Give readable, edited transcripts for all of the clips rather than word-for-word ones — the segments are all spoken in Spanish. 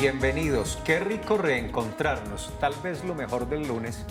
Bienvenidos, qué rico reencontrarnos, tal vez lo mejor del lunes.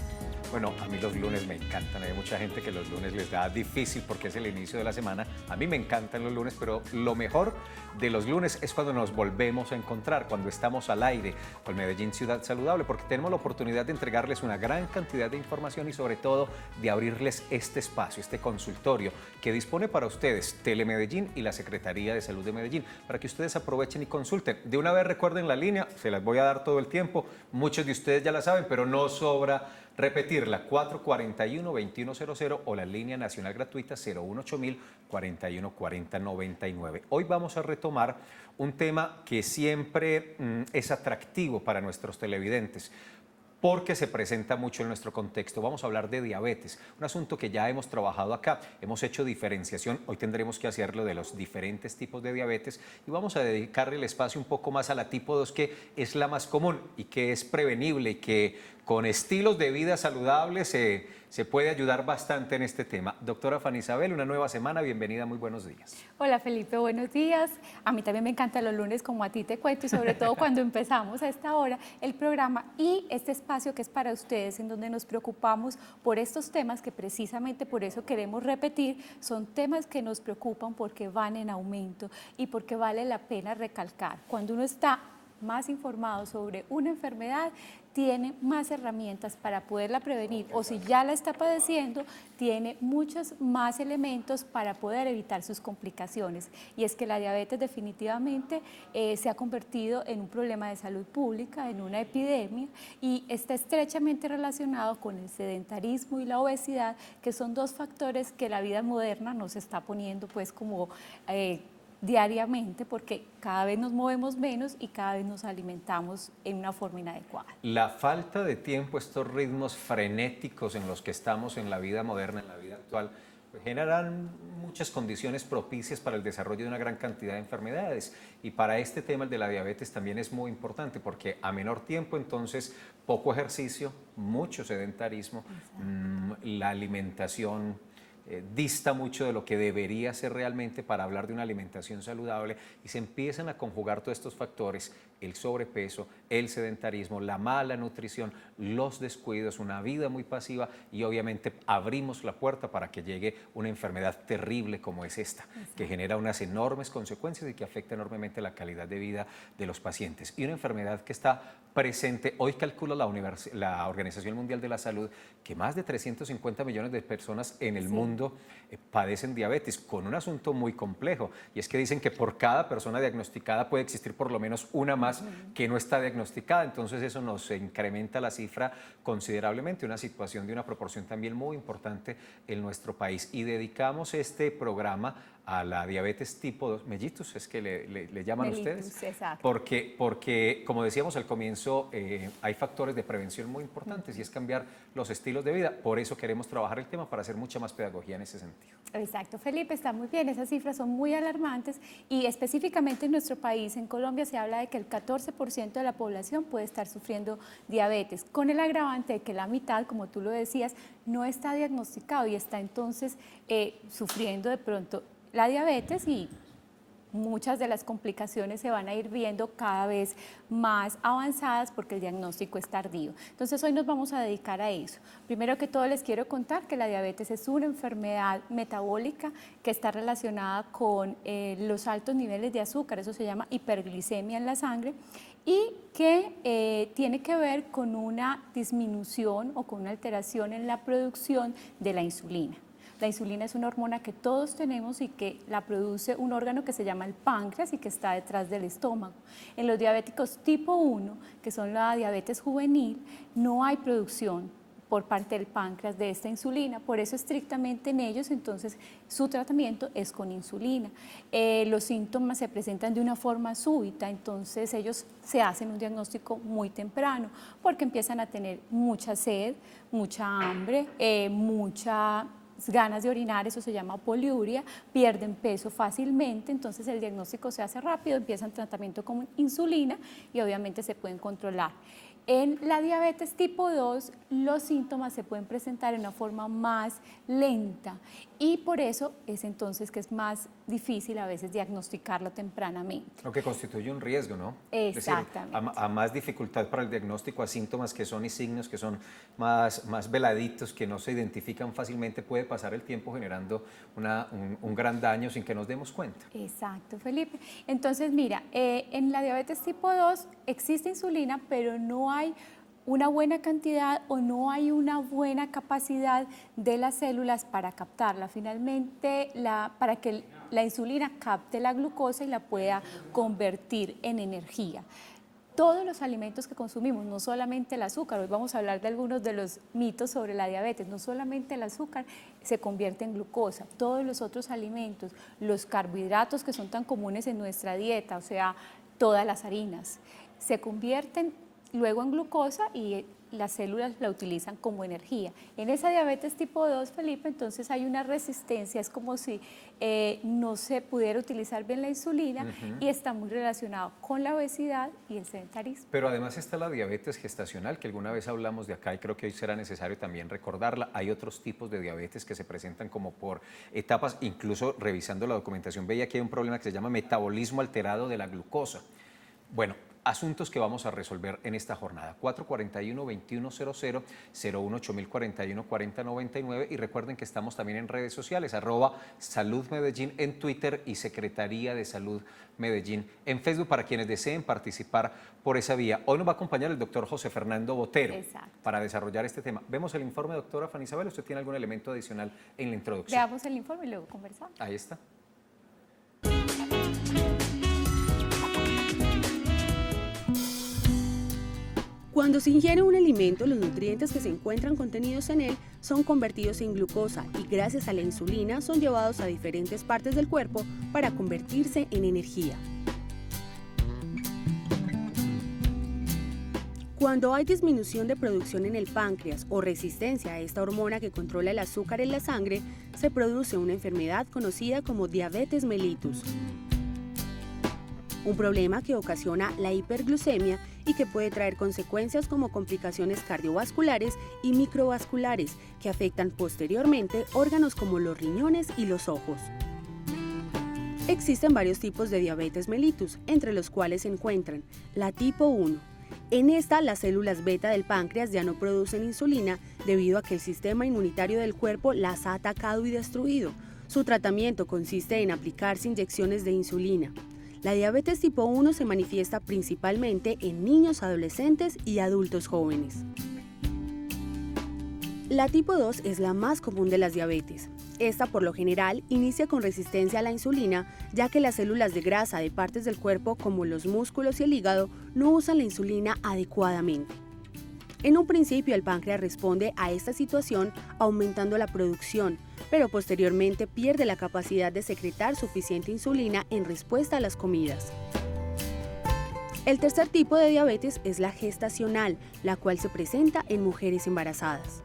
Bueno, a mí los lunes me encantan, hay mucha gente que los lunes les da difícil porque es el inicio de la semana. A mí me encantan los lunes, pero lo mejor de los lunes es cuando nos volvemos a encontrar, cuando estamos al aire con Medellín Ciudad Saludable, porque tenemos la oportunidad de entregarles una gran cantidad de información y sobre todo de abrirles este espacio, este consultorio que dispone para ustedes Telemedellín y la Secretaría de Salud de Medellín, para que ustedes aprovechen y consulten. De una vez recuerden la línea, se las voy a dar todo el tiempo, muchos de ustedes ya la saben, pero no sobra repetirla, 441-2100 o la línea nacional gratuita 018 4140 99. Hoy vamos a retomar un tema que siempre es atractivo para nuestros televidentes, porque se presenta mucho en nuestro contexto. Vamos a hablar de diabetes, un asunto que ya hemos trabajado acá, hemos hecho diferenciación, hoy tendremos que hacerlo de los diferentes tipos de diabetes y vamos a dedicarle el espacio un poco más a la tipo 2, que es la más común y que es prevenible y que con estilos de vida saludables se puede ayudar bastante en este tema. Doctora Fanny Isabel, una nueva semana, bienvenida, muy buenos días. Hola Felipe, buenos días. A mí también me encantan los lunes, como a ti te cuento, y sobre todo cuando empezamos a esta hora el programa y este espacio que es para ustedes, en donde nos preocupamos por estos temas que precisamente por eso queremos repetir, son temas que nos preocupan porque van en aumento y porque vale la pena recalcar. Cuando uno está más informado sobre una enfermedad, tiene más herramientas para poderla prevenir, o si ya la está padeciendo, tiene muchos más elementos para poder evitar sus complicaciones. Y es que la diabetes definitivamente se ha convertido en un problema de salud pública, en una epidemia, y está estrechamente relacionado con el sedentarismo y la obesidad, que son dos factores que la vida moderna nos está poniendo pues como diariamente, porque cada vez nos movemos menos y cada vez nos alimentamos en una forma inadecuada. La falta de tiempo, estos ritmos frenéticos en los que estamos en la vida moderna, en la vida actual, pues generan muchas condiciones propicias para el desarrollo de una gran cantidad de enfermedades. Y para este tema, el de la diabetes, también es muy importante porque a menor tiempo, entonces, poco ejercicio, mucho sedentarismo, la alimentación dista mucho de lo que debería ser realmente para hablar de una alimentación saludable, y se empiezan a conjugar todos estos factores: el sobrepeso, el sedentarismo, la mala nutrición, los descuidos, una vida muy pasiva, y obviamente abrimos la puerta para que llegue una enfermedad terrible como es esta. Exacto. Que genera unas enormes consecuencias y que afecta enormemente la calidad de vida de los pacientes. Y una enfermedad que está presente, hoy calcula la Organización Mundial de la Salud que más de 350 millones de personas en el mundo padecen diabetes, con un asunto muy complejo, y es que dicen que por cada persona diagnosticada puede existir por lo menos una más que no está diagnosticada. Entonces eso nos incrementa la cifra considerablemente, una situación de una proporción también muy importante en nuestro país. Y dedicamos este programa a la diabetes tipo 2, mellitus, es que le llaman mellitus, ustedes, exacto. porque como decíamos al comienzo, hay factores de prevención muy importantes y es cambiar los estilos de vida. Por eso queremos trabajar el tema, para hacer mucha más pedagogía en ese sentido. Exacto, Felipe, está muy bien, esas cifras son muy alarmantes, y específicamente en nuestro país, en Colombia, se habla de que el 14% de la población puede estar sufriendo diabetes, con el agravante de que la mitad, como tú lo decías, no está diagnosticado y está entonces sufriendo de pronto la diabetes, y muchas de las complicaciones se van a ir viendo cada vez más avanzadas porque el diagnóstico es tardío. Entonces hoy nos vamos a dedicar a eso. Primero que todo les quiero contar que la diabetes es una enfermedad metabólica que está relacionada con los altos niveles de azúcar, eso se llama hiperglicemia en la sangre, y que tiene que ver con una disminución o con una alteración en la producción de la insulina. La insulina es una hormona que todos tenemos y que la produce un órgano que se llama el páncreas y que está detrás del estómago. En los diabéticos tipo 1, que son la diabetes juvenil, no hay producción por parte del páncreas de esta insulina, por eso estrictamente en ellos entonces su tratamiento es con insulina. Los síntomas se presentan de una forma súbita, entonces ellos se hacen un diagnóstico muy temprano porque empiezan a tener mucha sed, mucha hambre, mucha ganas de orinar, eso se llama poliuria, pierden peso fácilmente, entonces el diagnóstico se hace rápido, empiezan tratamiento con insulina y obviamente se pueden controlar. En la diabetes tipo 2, los síntomas se pueden presentar en una forma más lenta y por eso es entonces que es más difícil a veces diagnosticarlo tempranamente. Lo que constituye un riesgo, ¿no? Exactamente. Es decir, a más dificultad para el diagnóstico, a síntomas que son y signos que son más veladitos, que no se identifican fácilmente, puede pasar el tiempo generando un gran daño sin que nos demos cuenta. Exacto, Felipe. Entonces, mira, en la diabetes tipo 2 existe insulina, pero no hay una buena cantidad o no hay una buena capacidad de las células para captarla. Finalmente, para que la insulina capte la glucosa y la pueda convertir en energía. Todos los alimentos que consumimos, no solamente el azúcar, hoy vamos a hablar de algunos de los mitos sobre la diabetes, no solamente el azúcar se convierte en glucosa, todos los otros alimentos, los carbohidratos que son tan comunes en nuestra dieta, o sea, todas las harinas, se convierten luego en glucosa y las células la utilizan como energía. En esa diabetes tipo 2, Felipe, entonces hay una resistencia, es como si no se pudiera utilizar bien la insulina y está muy relacionado con la obesidad y el sedentarismo. Pero además está la diabetes gestacional, que alguna vez hablamos de acá y creo que hoy será necesario también recordarla. Hay otros tipos de diabetes que se presentan como por etapas, incluso revisando la documentación veía que hay un problema que se llama metabolismo alterado de la glucosa. Bueno, asuntos que vamos a resolver en esta jornada. 441-2100, 018-041-4099 y recuerden que estamos también en redes sociales, @saludmedellín en Twitter y Secretaría de Salud Medellín en Facebook para quienes deseen participar por esa vía. Hoy nos va a acompañar el doctor José Fernando Botero. Exacto. Para desarrollar este tema. Vemos el informe, doctora Fanny Isabel, ¿usted tiene algún elemento adicional en la introducción? Veamos el informe y luego conversamos. Ahí está. Cuando se ingiere un alimento, los nutrientes que se encuentran contenidos en él son convertidos en glucosa y gracias a la insulina son llevados a diferentes partes del cuerpo para convertirse en energía. Cuando hay disminución de producción en el páncreas o resistencia a esta hormona que controla el azúcar en la sangre, se produce una enfermedad conocida como diabetes mellitus. Un problema que ocasiona la hiperglucemia y que puede traer consecuencias como complicaciones cardiovasculares y microvasculares que afectan posteriormente órganos como los riñones y los ojos. Existen varios tipos de diabetes mellitus, entre los cuales se encuentran la tipo 1. En esta, las células beta del páncreas ya no producen insulina debido a que el sistema inmunitario del cuerpo las ha atacado y destruido. Su tratamiento consiste en aplicarse inyecciones de insulina. La diabetes tipo 1 se manifiesta principalmente en niños, adolescentes y adultos jóvenes. La tipo 2 es la más común de las diabetes. Esta, por lo general, inicia con resistencia a la insulina, ya que las células de grasa de partes del cuerpo, como los músculos y el hígado, no usan la insulina adecuadamente. En un principio, el páncreas responde a esta situación aumentando la producción, pero posteriormente pierde la capacidad de secretar suficiente insulina en respuesta a las comidas. El tercer tipo de diabetes es la gestacional, la cual se presenta en mujeres embarazadas.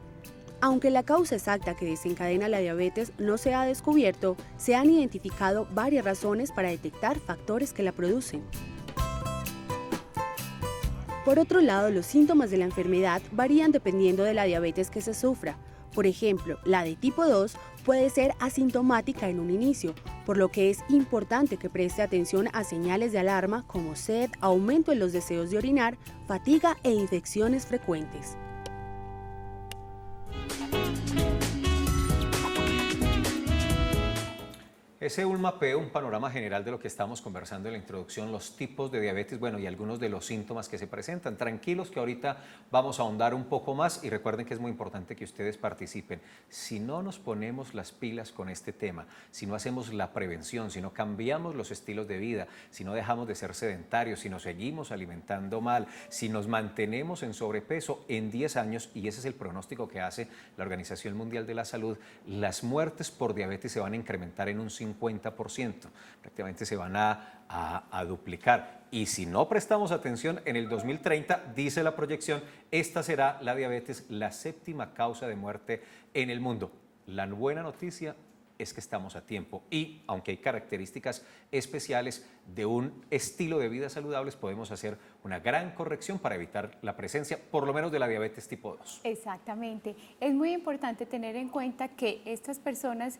Aunque la causa exacta que desencadena la diabetes no se ha descubierto, se han identificado varias razones para detectar factores que la producen. Por otro lado, los síntomas de la enfermedad varían dependiendo de la diabetes que se sufra. Por ejemplo, la de tipo 2 puede ser asintomática en un inicio, por lo que es importante que preste atención a señales de alarma como sed, aumento en los deseos de orinar, fatiga e infecciones frecuentes. Ese un mapeo, un panorama general de lo que estamos conversando en la introducción, los tipos de diabetes, bueno, y algunos de los síntomas que se presentan. Tranquilos que ahorita vamos a ahondar un poco más y recuerden que es muy importante que ustedes participen. Si no nos ponemos las pilas con este tema, si no hacemos la prevención, si no cambiamos los estilos de vida, si no dejamos de ser sedentarios, si nos seguimos alimentando mal, si nos mantenemos en sobrepeso, en 10 años, y ese es el pronóstico que hace la Organización Mundial de la Salud, las muertes por diabetes se van a incrementar en un 50%, prácticamente se van a duplicar. Y si no prestamos atención, en el 2030, dice la proyección, esta será la diabetes la séptima causa de muerte en el mundo. La buena noticia es que estamos a tiempo y aunque hay características especiales de un estilo de vida saludable, podemos hacer una gran corrección para evitar la presencia por lo menos de la diabetes tipo 2. Exactamente. Es muy importante tener en cuenta que estas personas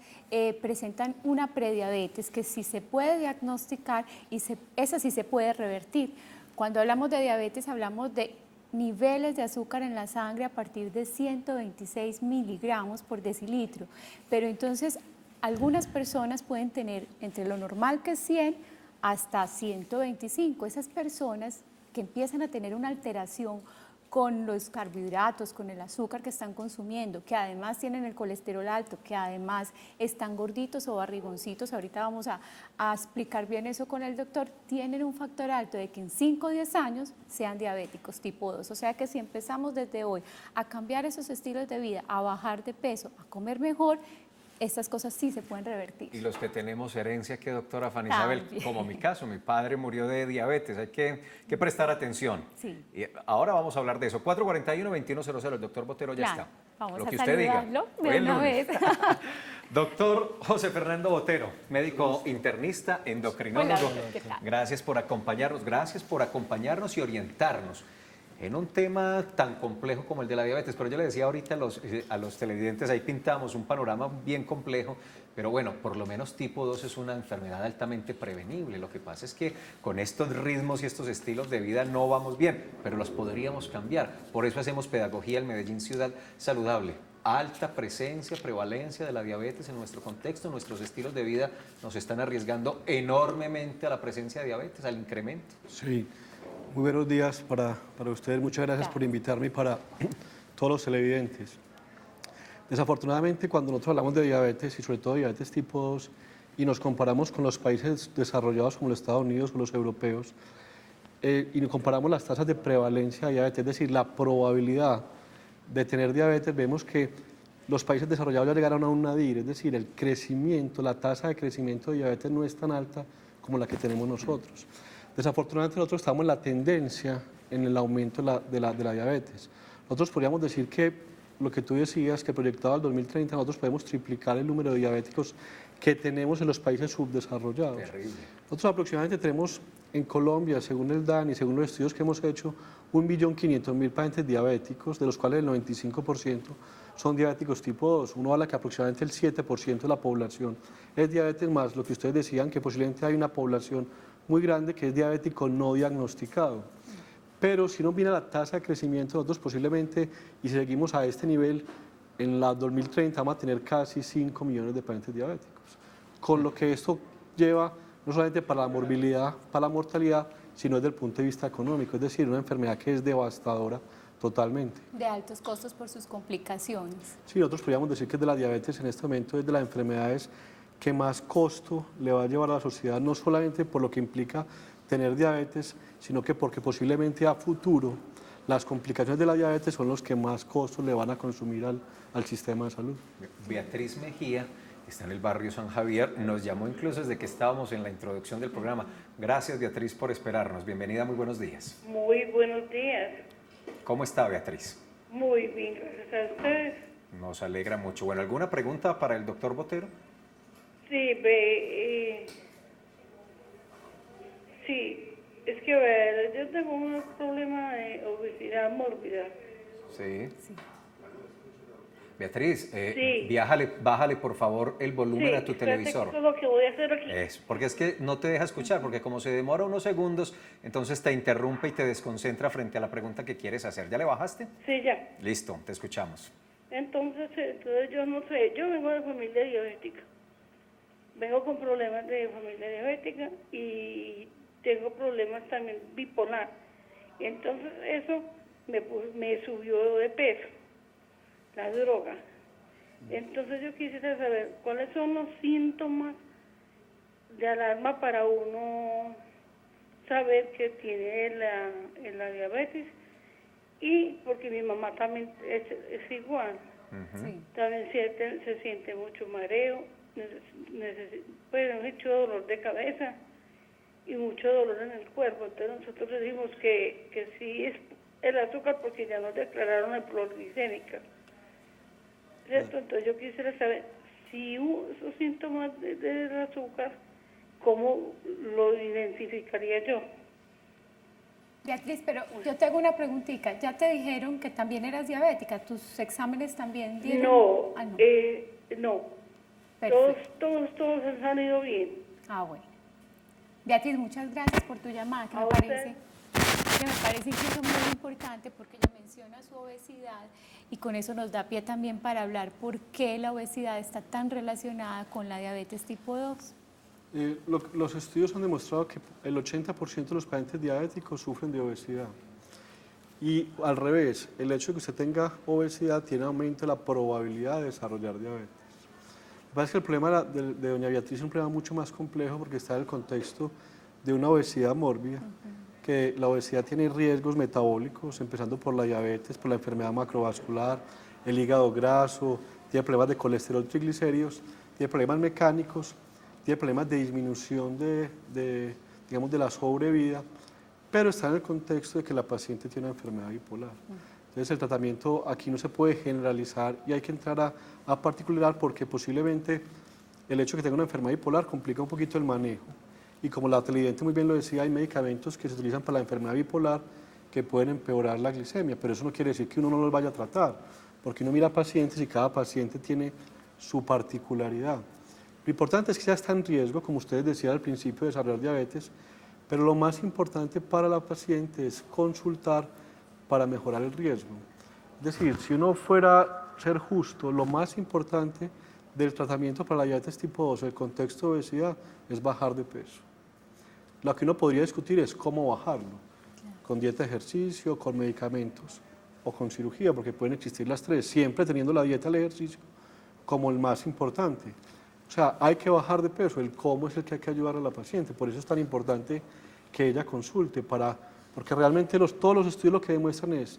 presentan una prediabetes que sí se puede diagnosticar y esa sí se puede revertir. Cuando hablamos de diabetes hablamos de niveles de azúcar en la sangre a partir de 126 miligramos por decilitro, pero entonces algunas personas pueden tener entre lo normal que es 100 hasta 125. Esas personas que empiezan a tener una alteración con los carbohidratos, con el azúcar que están consumiendo, que además tienen el colesterol alto, que además están gorditos o barrigoncitos, ahorita vamos a explicar bien eso con el doctor, tienen un factor alto de que en 5 o 10 años sean diabéticos tipo 2. O sea que si empezamos desde hoy a cambiar esos estilos de vida, a bajar de peso, a comer mejor, estas cosas sí se pueden revertir. Y los que tenemos herencia, que doctora Fanny Isabel, También. como mi caso, mi padre murió de diabetes, hay que prestar atención. Sí. Y ahora vamos a hablar de eso. 441-2100, el doctor Botero ya Claro, está. vamos Lo a que usted diga. saludarlo de Hoy el una lunes. vez. Doctor José Fernando Botero, médico internista, endocrinólogo. Hola, doctor, ¿qué tal? Gracias por acompañarnos y orientarnos en un tema tan complejo como el de la diabetes. Pero yo le decía ahorita a los televidentes, ahí pintamos un panorama bien complejo, pero bueno, por lo menos tipo 2 es una enfermedad altamente prevenible. Lo que pasa es que con estos ritmos y estos estilos de vida no vamos bien, pero los podríamos cambiar. Por eso hacemos pedagogía en Medellín Ciudad Saludable. Alta presencia, prevalencia de la diabetes en nuestro contexto, nuestros estilos de vida nos están arriesgando enormemente a la presencia de diabetes, al incremento. Sí, muy buenos días para ustedes. Muchas gracias por invitarme y para todos los televidentes. Desafortunadamente, cuando nosotros hablamos de diabetes y sobre todo diabetes tipo 2 y nos comparamos con los países desarrollados como los Estados Unidos o los europeos y nos comparamos las tasas de prevalencia de diabetes, es decir, la probabilidad de tener diabetes, vemos que los países desarrollados ya llegaron a un nadir, es decir, el crecimiento, la tasa de crecimiento de diabetes no es tan alta como la que tenemos nosotros. Desafortunadamente nosotros estamos en la tendencia en el aumento de la diabetes. Nosotros podríamos decir que lo que tú decías, que proyectado al 2030 nosotros podemos triplicar el número de diabéticos que tenemos en los países subdesarrollados. Terrible. Nosotros aproximadamente tenemos en Colombia, según el DAN y según los estudios que hemos hecho, 1.500.000 pacientes diabéticos, de los cuales el 95% son diabéticos tipo 2. Uno habla que aproximadamente el 7% de la población es diabetes, más lo que ustedes decían, que posiblemente hay una población muy grande que es diabético no diagnosticado. Pero si nos viene la tasa de crecimiento, nosotros posiblemente, y si seguimos a este nivel, en la 2030 vamos a tener casi 5 millones de pacientes diabéticos. Con lo que esto lleva no solamente para la morbilidad, para la mortalidad, sino desde el punto de vista económico, es decir, una enfermedad que es devastadora totalmente. De altos costos por sus complicaciones. Sí, nosotros podríamos decir que de la diabetes en este momento es de las enfermedades que más costo le va a llevar a la sociedad, no solamente por lo que implica tener diabetes, sino que porque posiblemente a futuro las complicaciones de la diabetes son los que más costos le van a consumir al sistema de salud. Beatriz Mejía está en el barrio San Javier, nos llamó incluso desde que estábamos en la introducción del programa. Gracias, Beatriz, por esperarnos. Bienvenida, muy buenos días. Muy buenos días. ¿Cómo está, Beatriz? Muy bien, gracias a ustedes. Nos alegra mucho. Bueno, ¿alguna pregunta para el doctor Botero? Sí, sí, es que yo tengo un problema de obesidad mórbida. Sí. Beatriz, Sí. bájale por favor el volumen a tu espérate, televisor. eso es lo que voy a hacer aquí. Porque es que no te deja escuchar, porque como se demora unos segundos, entonces te interrumpe y te desconcentra frente a la pregunta que quieres hacer. ¿Ya le bajaste? Sí, ya. Listo, te escuchamos. Entonces yo no sé, yo vengo de familia diabética. Vengo con problemas de familia diabética y tengo problemas también bipolar. Entonces eso me subió de peso, la droga. Entonces yo quisiera saber cuáles son los síntomas de alarma para uno saber que tiene la diabetes, y porque mi mamá también es igual. Sí. También se siente mucho mareo, pues mucho dolor de cabeza y mucho dolor en el cuerpo. Entonces nosotros decimos que sí es el azúcar, porque ya nos declararon hiperglicémica. ¿Cierto? Entonces yo quisiera saber esos síntomas del azúcar, ¿cómo lo identificaría yo? Beatriz, pero yo te hago una preguntita. ¿Ya te dijeron que también eras diabética? ¿Tus exámenes también dieron? No, Ah, no. No. Perfecto. Todos han salido bien. Ah, bueno. Beatriz, muchas gracias por tu llamada, que A me usted. parece incluso muy importante porque ella menciona su obesidad y con eso nos da pie también para hablar por qué la obesidad está tan relacionada con la diabetes tipo 2. Los estudios han demostrado que el 80% de los pacientes diabéticos sufren de obesidad. Y al revés, el hecho de que usted tenga obesidad tiene aumento de la probabilidad de desarrollar diabetes. Lo que pasa es que el problema de doña Beatriz es un problema mucho más complejo porque está en el contexto de una obesidad mórbida, que la obesidad tiene riesgos metabólicos, empezando por la diabetes, por la enfermedad macrovascular, el hígado graso, tiene problemas de colesterol, triglicéridos, tiene problemas mecánicos, tiene problemas de disminución digamos, de la sobrevida, pero está en el contexto de que la paciente tiene una enfermedad bipolar. Entonces el tratamiento aquí no se puede generalizar y hay que entrar a particularizar porque posiblemente el hecho de que tenga una enfermedad bipolar complica un poquito el manejo. Y como la televidente muy bien lo decía, hay medicamentos que se utilizan para la enfermedad bipolar que pueden empeorar la glicemia, pero eso no quiere decir que uno no los vaya a tratar, porque uno mira pacientes y cada paciente tiene su particularidad. Lo importante es que ya está en riesgo, como ustedes decían al principio, de desarrollar diabetes, pero lo más importante para la paciente es consultar para mejorar el riesgo. Es decir, si uno fuera a ser justo, lo más importante del tratamiento para la diabetes tipo 2 en el contexto de obesidad es bajar de peso. Lo que uno podría discutir es cómo bajarlo, con dieta de ejercicio, con medicamentos o con cirugía, porque pueden existir las tres, siempre teniendo la dieta y el ejercicio como el más importante. O sea, hay que bajar de peso, el cómo es el que hay que ayudar a la paciente, por eso es tan importante que ella consulte, porque realmente todos los estudios lo que demuestran es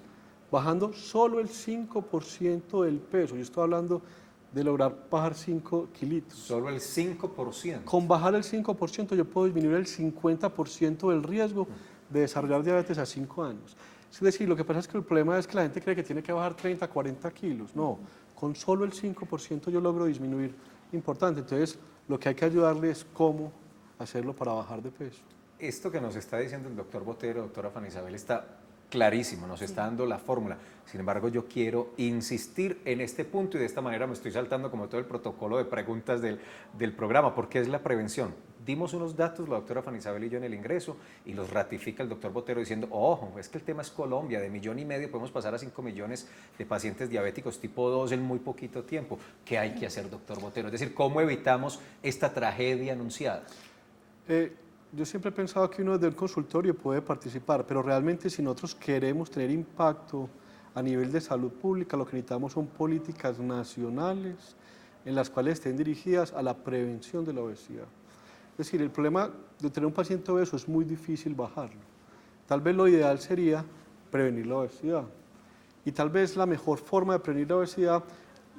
bajando solo el 5% del peso, yo estoy hablando de lograr bajar 5 kilitos. Solo el 5%. Con bajar el 5% yo puedo disminuir el 50% del riesgo de desarrollar diabetes a 5 años. Es decir, lo que pasa es que el problema es que la gente cree que tiene que bajar 30, 40 kilos. No, con solo el 5% yo logro disminuir importante. Entonces, lo que hay que ayudarle es cómo hacerlo para bajar de peso. Esto que nos está diciendo el doctor Botero, doctora Fanny Isabel, está clarísimo, nos está dando la fórmula. Sin embargo, yo quiero insistir en este punto y de esta manera me estoy saltando como todo el protocolo de preguntas del programa, porque es la prevención. Dimos unos datos, la doctora Fanny Isabel y yo en el ingreso, y los ratifica el doctor Botero diciendo, ojo, es que el tema es Colombia, de 1,5 millones podemos pasar a 5 millones de pacientes diabéticos tipo 2 en muy poquito tiempo. ¿Qué hay que hacer, doctor Botero? Es decir, ¿cómo evitamos esta tragedia anunciada? Yo siempre he pensado que uno desde el consultorio puede participar, pero realmente si nosotros queremos tener impacto a nivel de salud pública, lo que necesitamos son políticas nacionales en las cuales estén dirigidas a la prevención de la obesidad. Es decir, el problema de tener un paciente obeso es muy difícil bajarlo. Tal vez lo ideal sería prevenir la obesidad. Y tal vez la mejor forma de prevenir la obesidad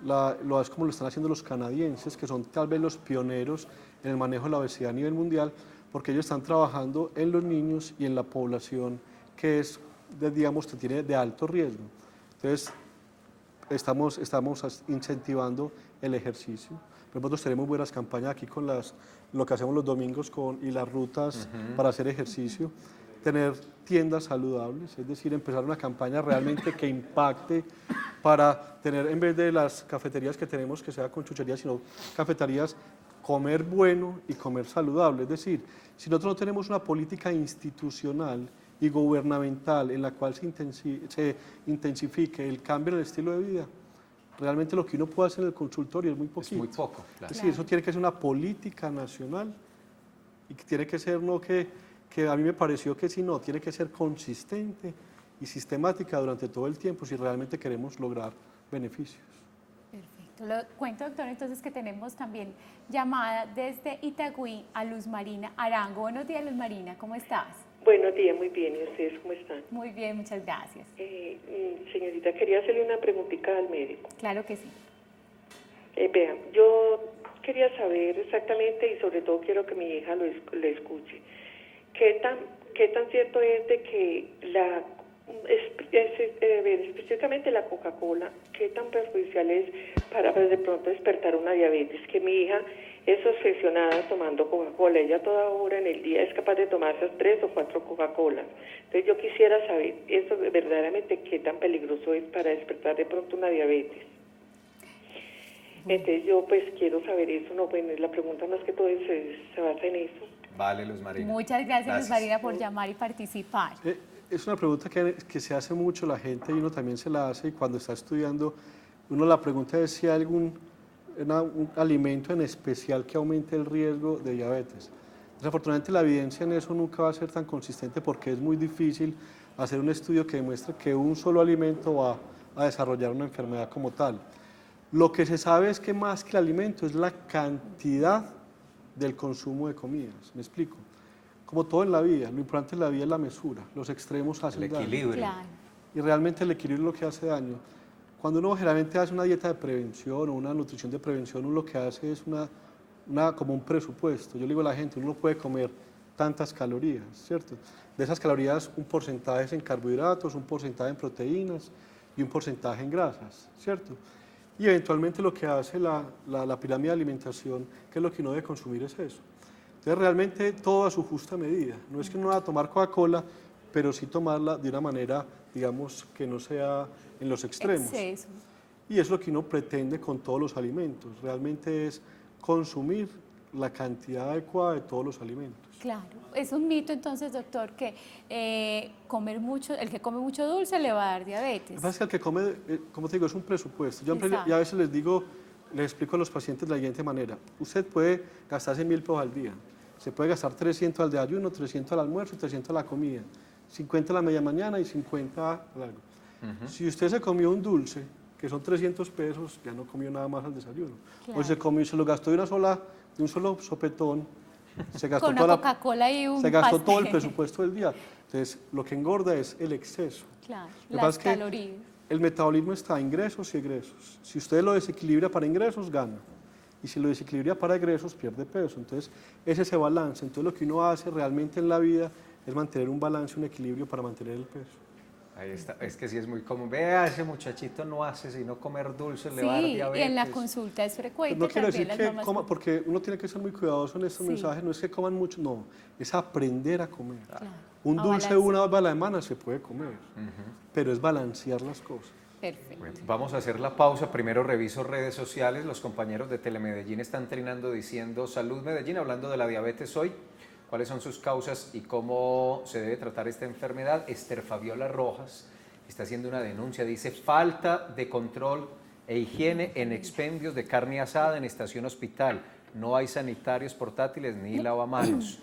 lo es como lo están haciendo los canadienses, que son tal vez los pioneros en el manejo de la obesidad a nivel mundial, porque ellos están trabajando en los niños y en la población que es, digamos, que tiene de alto riesgo. Entonces, estamos incentivando el ejercicio. Nosotros tenemos buenas campañas aquí con lo que hacemos los domingos y las rutas para hacer ejercicio. Tener tiendas saludables, es decir, empezar una campaña realmente que impacte para tener, en vez de las cafeterías que tenemos, que sea con chucherías, sino cafeterías, comer bueno y comer saludable. Es decir, si nosotros no tenemos una política institucional y gubernamental en la cual se intensifique el cambio en el estilo de vida, realmente lo que uno puede hacer en el consultorio es muy poquito. Es muy poco, claro. Es decir, eso tiene que ser una política nacional y que tiene que ser no que a mí me pareció que si no, tiene que ser consistente y sistemática durante todo el tiempo si realmente queremos lograr beneficios. Perfecto. Lo cuento, doctor, entonces que tenemos también llamada desde Itagüí a Luz Marina Arango. Buenos días, Luz Marina, ¿cómo estás? Buenos días, muy bien. ¿Y ustedes cómo están? Muy bien, muchas gracias. Señorita, quería hacerle una preguntita al médico. Claro que sí. Vean, yo quería saber exactamente y sobre todo quiero que mi hija lo escuche. ¿Qué tan cierto es de que Específicamente la Coca-Cola, ¿qué tan perjudicial es para pues, de pronto despertar una diabetes? Que mi hija es obsesionada tomando Coca-Cola, ella toda hora en el día es capaz de tomarse 3 o 4 Coca-Colas. Entonces yo quisiera saber eso verdaderamente qué tan peligroso es para despertar de pronto una diabetes. Entonces yo pues quiero saber eso, no, bueno, la pregunta más que todo se basa en eso. Vale, Luz Marina. Muchas gracias, Luz Marina, por llamar y participar. Es una pregunta que se hace mucho la gente y uno también se la hace y cuando está estudiando, uno la pregunta es si hay un alimento en especial que aumente el riesgo de diabetes. Desafortunadamente la evidencia en eso nunca va a ser tan consistente porque es muy difícil hacer un estudio que demuestre que un solo alimento va a desarrollar una enfermedad como tal. Lo que se sabe es que más que el alimento es la cantidad del consumo de comidas, ¿me explico? Como todo en la vida, lo importante en la vida es la mesura, los extremos hacen El daño. equilibrio. Claro. Y realmente el equilibrio es lo que hace daño. Cuando uno generalmente hace una dieta de prevención o una nutrición de prevención, uno lo que hace es como un presupuesto. Yo le digo a la gente, uno puede comer tantas calorías, ¿cierto? De esas calorías un porcentaje es en carbohidratos, un porcentaje en proteínas y un porcentaje en grasas, ¿cierto? Y eventualmente lo que hace la pirámide de alimentación, que es lo que uno debe consumir, es eso. Entonces realmente todo a su justa medida. No es que uno va a tomar Coca-Cola, pero sí tomarla de una manera, digamos, que no sea en los extremos. Exceso. Y es lo que uno pretende con todos los alimentos. Realmente es consumir la cantidad adecuada de todos los alimentos. Claro, es un mito entonces, doctor, que el que come mucho dulce le va a dar diabetes. Lo que pasa es que el que come, como te digo, es un presupuesto. Yo Exacto. a veces les explico a los pacientes de la siguiente manera. Usted puede gastarse 1.000 pesos al día. Se puede gastar 300 al desayuno, 300 al almuerzo y 300 a la comida. 50 a la media mañana y 50 al algo. Si usted se comió un dulce, que son 300 pesos, ya no comió nada más al desayuno. Claro. O se lo gastó de un solo sopetón, se gastó, Con una Coca-Cola y un se gastó todo el pastel. presupuesto del día. Entonces, lo que engorda es el exceso. Claro, Lo que pasa las es que calorías. el metabolismo está a ingresos y egresos. Si usted lo desequilibra para ingresos, gana. Y si lo desequilibra para egresos, pierde peso. Entonces, es ese balance. Entonces, lo que uno hace realmente en la vida es mantener un balance, un equilibrio para mantener el peso. Ahí está, es que sí es muy común. Vea, ese muchachito no hace sino comer dulce, le va a dar Sí, y diabetes. en la consulta es frecuente. No quiero también decir las que mamás coma, porque uno tiene que ser muy cuidadoso en estos Sí. mensajes, no es que coman mucho, no, es aprender a comer. Claro, Un a dulce balancear. una vez a la semana se puede comer, pero es balancear las cosas. Perfecto. Bueno, vamos a hacer la pausa. Primero reviso redes sociales. Los compañeros de Telemedellín están trinando diciendo Salud Medellín, hablando de la diabetes hoy. ¿Cuáles son sus causas y cómo se debe tratar esta enfermedad? Esther Fabiola Rojas está haciendo una denuncia. Dice falta de control e higiene en expendios de carne asada en estación hospital. No hay sanitarios portátiles ni lavamanos.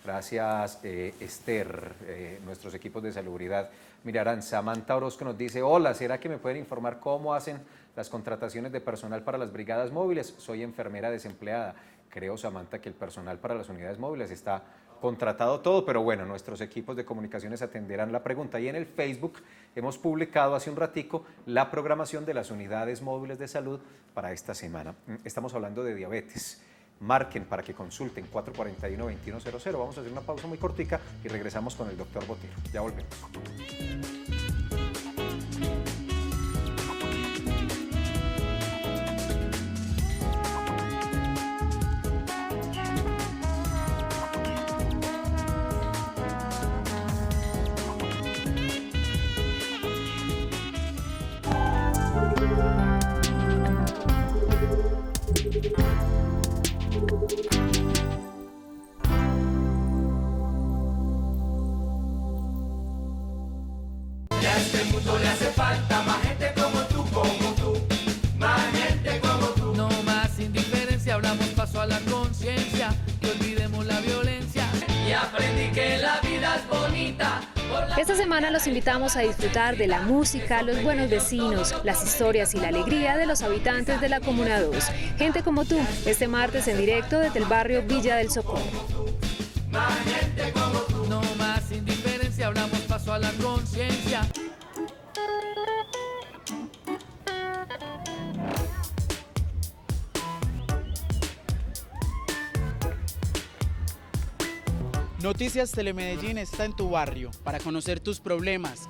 Gracias, Esther. Nuestros equipos de salubridad mirarán. Samantha Orozco nos dice, hola, ¿será que me pueden informar cómo hacen las contrataciones de personal para las brigadas móviles? Soy enfermera desempleada. Creo, Samantha, que el personal para las unidades móviles está contratado todo, pero bueno, nuestros equipos de comunicaciones atenderán la pregunta. Y en el Facebook hemos publicado hace un ratico la programación de las unidades móviles de salud para esta semana. Estamos hablando de diabetes. Marquen para que consulten 441-2100. Vamos a hacer una pausa muy cortica y regresamos con el doctor Botero. Ya volvemos. No más indiferencia, hablamos paso a la conciencia, que olvidemos la violencia y aprendí que la vida es bonita. Esta semana los invitamos a disfrutar de la música, los buenos vecinos, las historias y la alegría de los habitantes de la Comuna 2. Gente como tú, este martes en directo desde el barrio Villa del Socorro. No más indiferencia, hablamos paso a la conciencia. Noticias Telemedellín está en tu barrio para conocer tus problemas,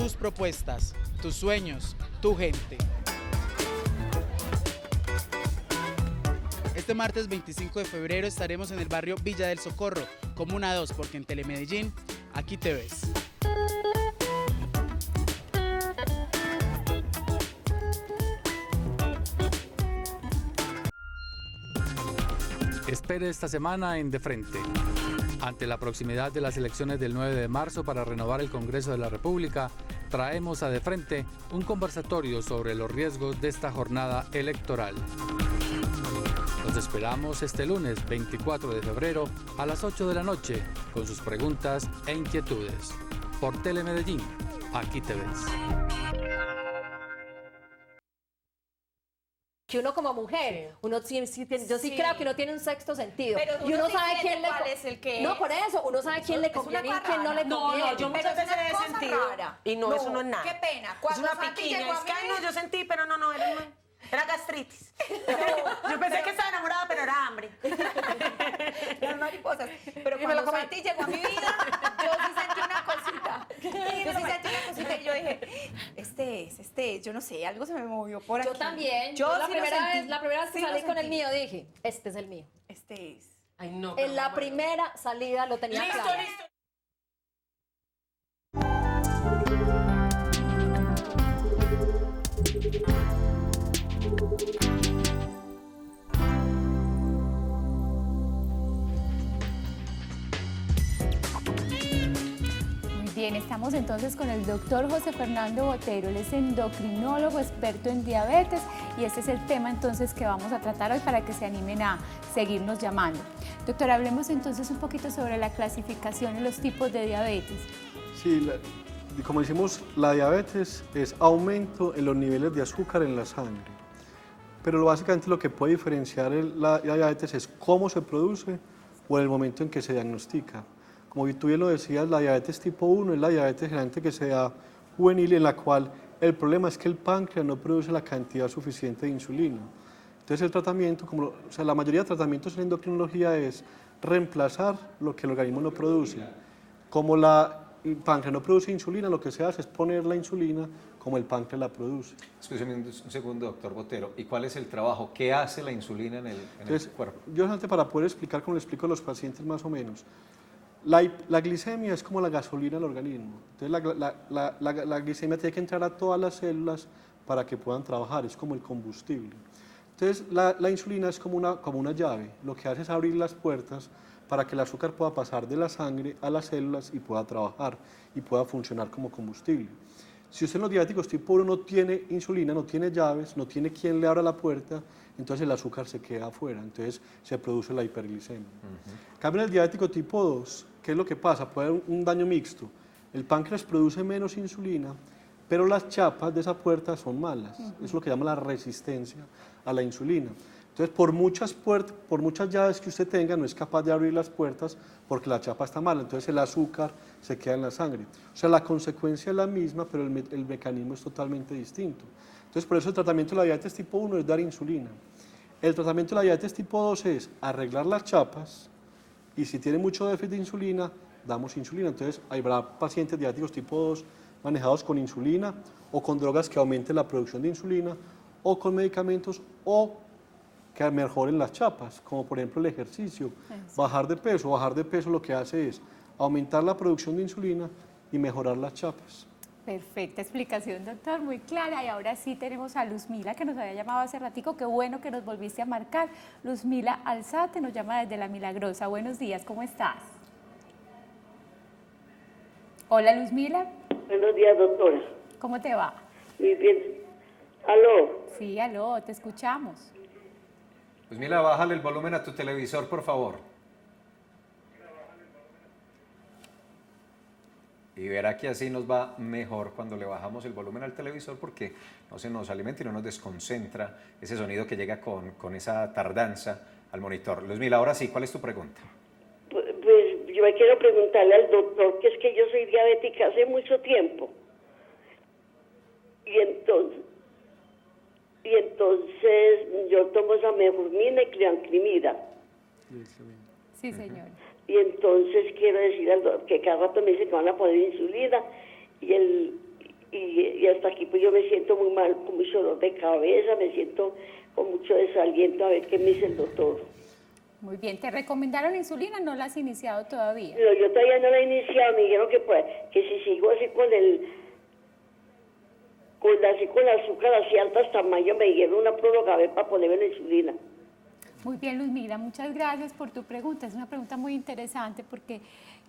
tus propuestas, tus sueños, tu gente. Este martes 25 de febrero estaremos en el barrio Villa del Socorro, Comuna 2, porque en Telemedellín, aquí te ves. Espere esta semana en De Frente. Ante la proximidad de las elecciones del 9 de marzo para renovar el Congreso de la República, traemos a De Frente un conversatorio sobre los riesgos de esta jornada electoral. Los esperamos este lunes 24 de febrero a las 8 de la noche con sus preguntas e inquietudes. Por Telemedellín, aquí te ves. Que uno como mujer, uno sí tiene, yo sí creo que uno tiene un sexto sentido. Pero y uno sabe quién le es el que... No, por eso, uno sabe quién le conviene y quién no le conviene. No, yo muchas veces he sentido. Y no, eso no es nada. Qué pena. Es una piquiña. Es que, no, yo sentí, pero no, era gastritis. Yo pensé que estaba enamorada, pero era hambre. Las mariposas. Pero cuando Santi llegó a mi vida, yo sí sentí una cosita. Y yo dije, este es, yo no sé, algo se me movió por aquí. Yo también. Yo la sí primera vez que sí salí con el mío dije, este es el mío. Este es. Ay, no. En la primera salida lo tenía claro. Listo. Bien, estamos entonces con el doctor José Fernando Botero, él es endocrinólogo, experto en diabetes y este es el tema entonces que vamos a tratar hoy para que se animen a seguirnos llamando. Doctor, hablemos entonces un poquito sobre la clasificación y los tipos de diabetes. Sí, como decimos, la diabetes es aumento en los niveles de azúcar en la sangre, pero básicamente lo que puede diferenciar la diabetes es cómo se produce o el momento en que se diagnostica. Como tú bien lo decías, la diabetes tipo 1 es la diabetes generalmente que se da juvenil, en la cual el problema es que el páncreas no produce la cantidad suficiente de insulina. Entonces el tratamiento, la mayoría de tratamientos en endocrinología es reemplazar lo que el organismo no produce. Como el páncreas no produce insulina, lo que se hace es poner la insulina como el páncreas la produce. Escúcheme un segundo, doctor Botero. ¿Y cuál es el trabajo? ¿Qué hace la insulina en el cuerpo? Yo solamente para poder explicar, como le explico a los pacientes más o menos, la glicemia es como la gasolina del organismo. Entonces la glicemia tiene que entrar a todas las células para que puedan trabajar, es como el combustible. Entonces la insulina es como una llave, lo que hace es abrir las puertas para que el azúcar pueda pasar de la sangre a las células y pueda trabajar y pueda funcionar como combustible. Si usted en los diabéticos tipo 1 no tiene insulina, no tiene llaves, no tiene quien le abra la puerta, entonces el azúcar se queda afuera, entonces se produce la hiperglicemia. En cambio, en el diabético tipo 2, ¿qué es lo que pasa? Puede haber un daño mixto. El páncreas produce menos insulina, pero las chapas de esa puerta son malas. Es lo que llama la resistencia a la insulina. Entonces, por muchas llaves que usted tenga, no es capaz de abrir las puertas porque la chapa está mala. Entonces, el azúcar se queda en la sangre. O sea, la consecuencia es la misma, pero el mecanismo es totalmente distinto. Entonces, por eso el tratamiento de la diabetes tipo 1 es dar insulina. El tratamiento de la diabetes tipo 2 es arreglar las chapas y si tiene mucho déficit de insulina, damos insulina. Entonces, habrá pacientes diabéticos tipo 2 manejados con insulina o con drogas que aumenten la producción de insulina o con medicamentos o que mejoren las chapas, como por ejemplo el ejercicio, bajar de peso. Bajar de peso lo que hace es aumentar la producción de insulina y mejorar las chapas. Perfecta explicación, doctor, muy clara. Y ahora sí tenemos a Luzmila, que nos había llamado hace ratico. Qué bueno que nos volviste a marcar. Luzmila Alzate nos llama desde La Milagrosa. Buenos días, ¿cómo estás? Hola, Luzmila. Buenos días, doctora. ¿Cómo te va? Muy bien. ¿Aló? Sí, aló, te escuchamos. Pues mira, bájale el volumen a tu televisor, por favor. Y verá que así nos va mejor cuando le bajamos el volumen al televisor porque no se nos alimenta y no nos desconcentra ese sonido que llega con esa tardanza al monitor. Luzmila, ahora sí, ¿cuál es tu pregunta? Pues yo me quiero preguntarle al doctor que es que yo soy diabética hace mucho tiempo. Y entonces yo tomo esa metformina y cliranclimida. Sí, señor. Y entonces quiero decir al doctor que cada rato me dice que van a poner insulina y y hasta aquí pues yo me siento muy mal, con mucho dolor de cabeza, me siento con mucho desaliento, a ver qué me dice el doctor. Muy bien, ¿te recomendaron insulina? ¿No la has iniciado todavía? No, yo todavía no la he iniciado, me dijeron que, pues, que si sigo así con el azúcar así alta hasta mayo, me dieron una prórroga a ver para ponerme la insulina. Muy bien, Luzmila, muchas gracias por tu pregunta. Es una pregunta muy interesante porque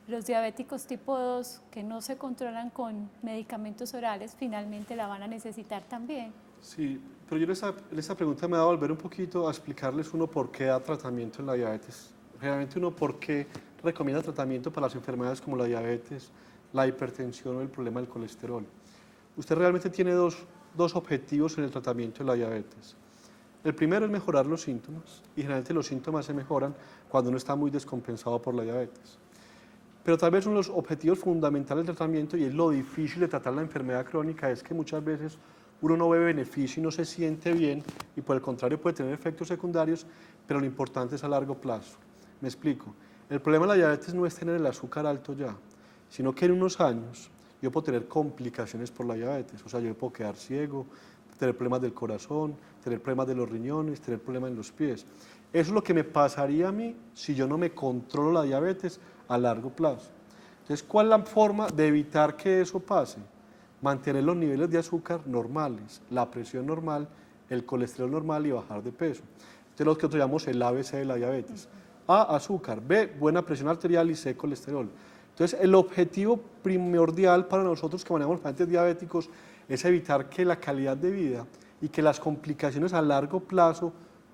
los diabéticos tipo 2 que no se controlan con medicamentos orales finalmente la van a necesitar también. Sí, pero yo en esta pregunta me voy a volver un poquito a explicarles uno por qué da tratamiento en la diabetes. Realmente uno por qué recomienda tratamiento para las enfermedades como la diabetes, la hipertensión o el problema del colesterol. Usted realmente tiene dos objetivos en el tratamiento de la diabetes. El primero es mejorar los síntomas y generalmente los síntomas se mejoran cuando uno está muy descompensado por la diabetes. Pero tal vez uno de los objetivos fundamentales del tratamiento, y es lo difícil de tratar la enfermedad crónica, es que muchas veces uno no ve beneficio y no se siente bien y por el contrario puede tener efectos secundarios, pero lo importante es a largo plazo. Me explico. El problema de la diabetes no es tener el azúcar alto ya, sino que en unos años yo puedo tener complicaciones por la diabetes, o sea, yo puedo quedar ciego, tener problemas del corazón, tener problemas de los riñones, tener problemas en los pies. Eso es lo que me pasaría a mí si yo no me controlo la diabetes a largo plazo. Entonces, ¿cuál es la forma de evitar que eso pase? Mantener los niveles de azúcar normales, la presión normal, el colesterol normal y bajar de peso. Este es lo que nosotros llamamos el ABC de la diabetes. A, azúcar, B, buena presión arterial y C, colesterol. Entonces, el objetivo primordial para nosotros que manejamos pacientes diabéticos es evitar que la calidad de vida y que las complicaciones a largo plazo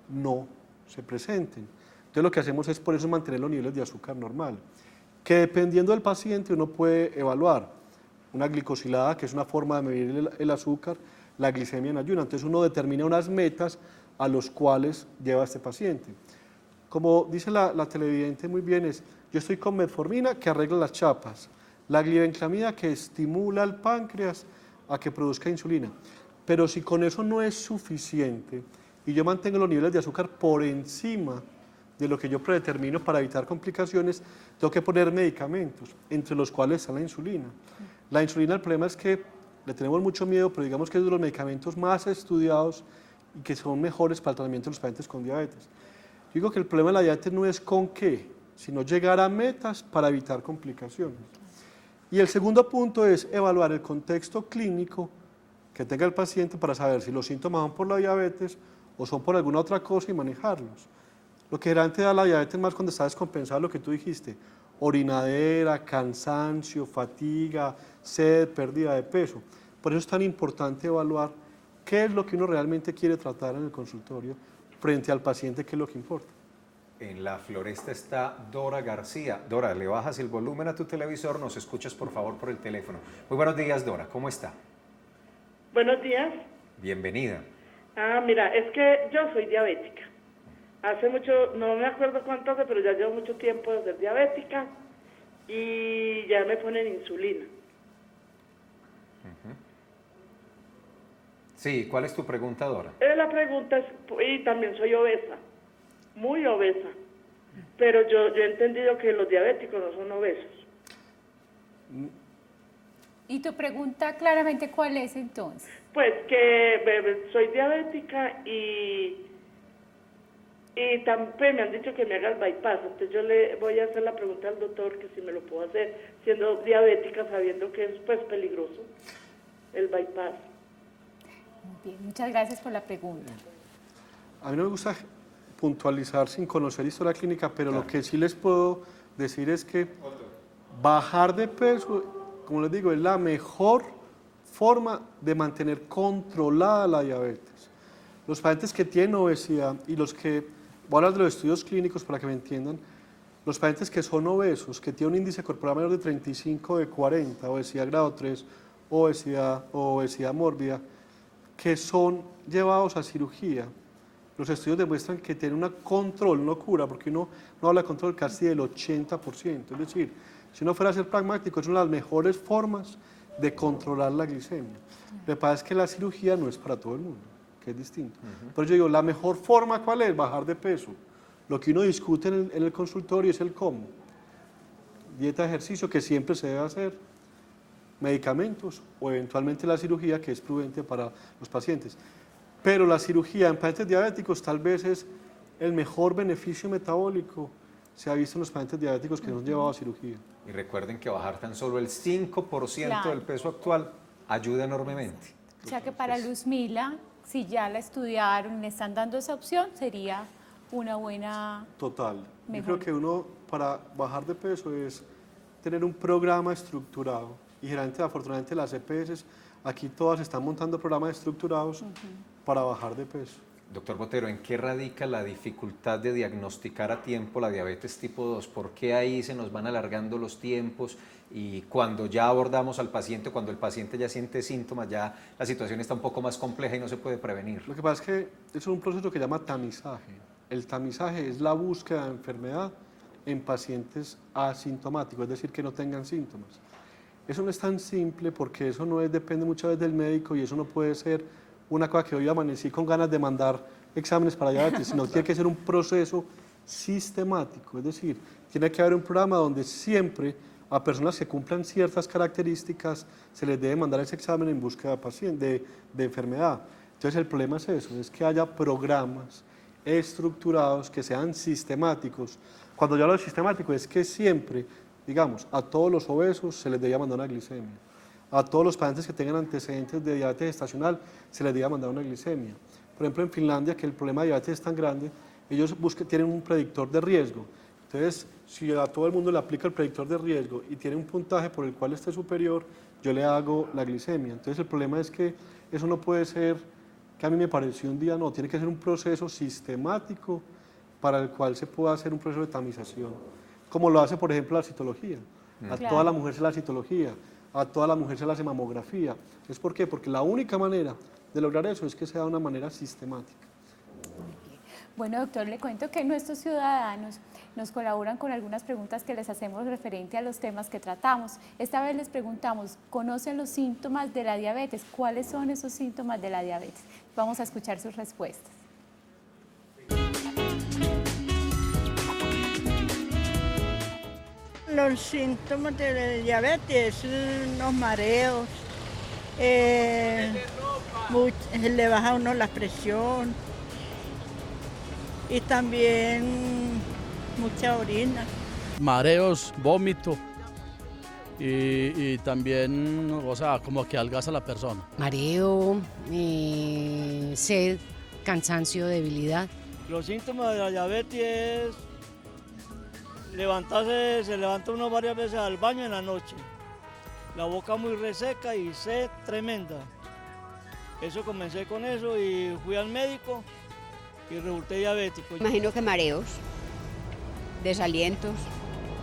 no se presenten. Entonces, lo que hacemos es por eso mantener los niveles de azúcar normal, que dependiendo del paciente uno puede evaluar una glicosilada, que es una forma de medir el azúcar, la glicemia en ayuno. Entonces, uno determina unas metas a los cuales lleva este paciente. Como dice la televidente muy bien, yo estoy con metformina que arregla las chapas, la glibenclamida que estimula al páncreas a que produzca insulina. Pero si con eso no es suficiente y yo mantengo los niveles de azúcar por encima de lo que yo predetermino para evitar complicaciones, tengo que poner medicamentos, entre los cuales está la insulina. La insulina, el problema es que le tenemos mucho miedo, pero digamos que es de los medicamentos más estudiados y que son mejores para el tratamiento de los pacientes con diabetes. Yo digo que el problema de la diabetes no es con qué, sino llegar a metas para evitar complicaciones. Y el segundo punto es evaluar el contexto clínico que tenga el paciente para saber si los síntomas son por la diabetes o son por alguna otra cosa y manejarlos. Lo que generalmente da la diabetes más cuando está descompensado, lo que tú dijiste, orinadera, cansancio, fatiga, sed, pérdida de peso. Por eso es tan importante evaluar qué es lo que uno realmente quiere tratar en el consultorio frente al paciente, qué es lo que importa. En la floresta está Dora García. Dora, le bajas el volumen a tu televisor, nos escuchas por favor por el teléfono. Muy buenos días, Dora, ¿cómo está? Buenos días. Bienvenida. Mira, es que yo soy diabética. Hace mucho, no me acuerdo cuánto hace, pero ya llevo mucho tiempo de ser diabética y ya me ponen insulina. Sí, ¿cuál es tu pregunta, Dora? La pregunta es, y también soy obesa, muy obesa, pero yo he entendido que los diabéticos no son obesos. ¿Y tu pregunta claramente cuál es entonces? Pues que soy diabética y también me han dicho que me haga el bypass, entonces yo le voy a hacer la pregunta al doctor que si me lo puedo hacer siendo diabética, sabiendo que es pues peligroso el bypass. Muy bien, muchas gracias por la pregunta. A mí no me gusta puntualizar sin conocer historia clínica, pero lo que sí les puedo decir es que bajar de peso, como les digo, es la mejor forma de mantener controlada la diabetes. Los pacientes que tienen obesidad y los que, voy a hablar de los estudios clínicos para que me entiendan, los pacientes que son obesos, que tienen un índice corporal menor de 35 de 40, obesidad grado 3, obesidad mórbida, que son llevados a cirugía, los estudios demuestran que tienen un control, no cura, porque uno no habla de control casi del 80%. Es decir, si uno fuera a ser pragmático, es una de las mejores formas de controlar la glicemia. Lo que pasa es que la cirugía no es para todo el mundo, que es distinto. Pero yo digo, la mejor forma, ¿cuál es? Bajar de peso. Lo que uno discute en el consultorio es el cómo. Dieta, ejercicio, que siempre se debe hacer. medicamentos o eventualmente la cirugía, que es prudente para los pacientes. Pero la cirugía en pacientes diabéticos tal vez es el mejor beneficio metabólico se ha visto en los pacientes diabéticos que no han llevado a cirugía. Y recuerden que bajar tan solo el 5% del peso actual ayuda enormemente. O sea que para Luzmila, si ya la estudiaron y le están dando esa opción, sería una buena... Total. Mejor. Yo creo que uno para bajar de peso es tener un programa estructurado. Y generalmente, afortunadamente, las EPS, aquí todas están montando programas estructurados para bajar de peso. Doctor Botero, ¿en qué radica la dificultad de diagnosticar a tiempo la diabetes tipo 2? ¿Por qué ahí se nos van alargando los tiempos y cuando ya abordamos al paciente, cuando el paciente ya siente síntomas, ya la situación está un poco más compleja y no se puede prevenir? Lo que pasa es que es un proceso que se llama tamizaje. El tamizaje es la búsqueda de enfermedad en pacientes asintomáticos, es decir, que no tengan síntomas. Eso no es tan simple porque eso no depende muchas veces del médico y eso no puede ser una cosa que hoy amanecí con ganas de mandar exámenes para diabetes, sino tiene que ser un proceso sistemático, es decir, tiene que haber un programa donde siempre a personas que cumplan ciertas características se les debe mandar ese examen en búsqueda de enfermedad. Entonces el problema es eso, es que haya programas estructurados que sean sistemáticos. Cuando yo hablo de sistemático es que siempre, digamos, a todos los obesos se les debía mandar una glicemia. A todos los pacientes que tengan antecedentes de diabetes gestacional se les debe mandar una glicemia. Por ejemplo, en Finlandia, que el problema de diabetes es tan grande, ellos tienen un predictor de riesgo. Entonces, si a todo el mundo le aplica el predictor de riesgo y tiene un puntaje por el cual esté superior, yo le hago la glicemia. Entonces, el problema es que eso no puede ser, que a mí me pareció un día, no, tiene que ser un proceso sistemático para el cual se pueda hacer un proceso de tamización, como lo hace, por ejemplo, la citología. A toda la mujer se la citología, a toda la mujer se le hace mamografía. ¿Es por qué? Porque la única manera de lograr eso es que sea de una manera sistemática. Bueno, doctor, le cuento que nuestros ciudadanos nos colaboran con algunas preguntas que les hacemos referente a los temas que tratamos. Esta vez les preguntamos, ¿conocen los síntomas de la diabetes? ¿Cuáles son esos síntomas de la diabetes? Vamos a escuchar sus respuestas. Los síntomas de la diabetes son los mareos, le baja a uno la presión y también mucha orina. Mareos, vómito y también, o sea, como que adelgaza la persona. Mareo, sed, cansancio, debilidad. Los síntomas de la diabetes es levantarse, se levanta uno varias veces al baño en la noche, la boca muy reseca y sed tremenda. Eso comencé con eso y fui al médico y resulté diabético. Imagino que mareos, desalientos,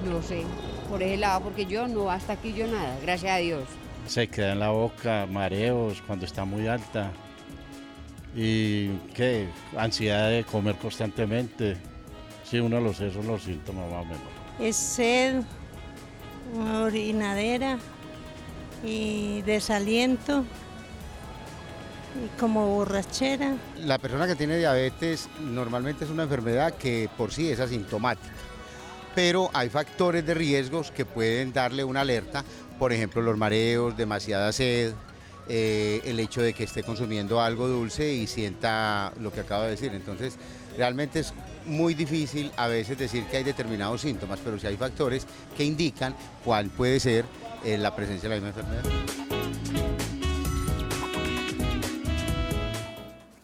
no sé, por ese lado, porque yo no, hasta aquí yo nada, gracias a Dios. Se queda en la boca, mareos cuando está muy alta y ¿qué? Ansiedad de comer constantemente. Sí, uno de esos son los síntomas más o menos. Es sed, orinadera y desaliento y como borrachera. La persona que tiene diabetes normalmente es una enfermedad que por sí es asintomática, pero hay factores de riesgos que pueden darle una alerta, por ejemplo los mareos, demasiada sed, el hecho de que esté consumiendo algo dulce y sienta lo que acabo de decir. Entonces, realmente es muy difícil a veces decir que hay determinados síntomas, pero sí hay factores que indican cuál puede ser la presencia de la misma enfermedad.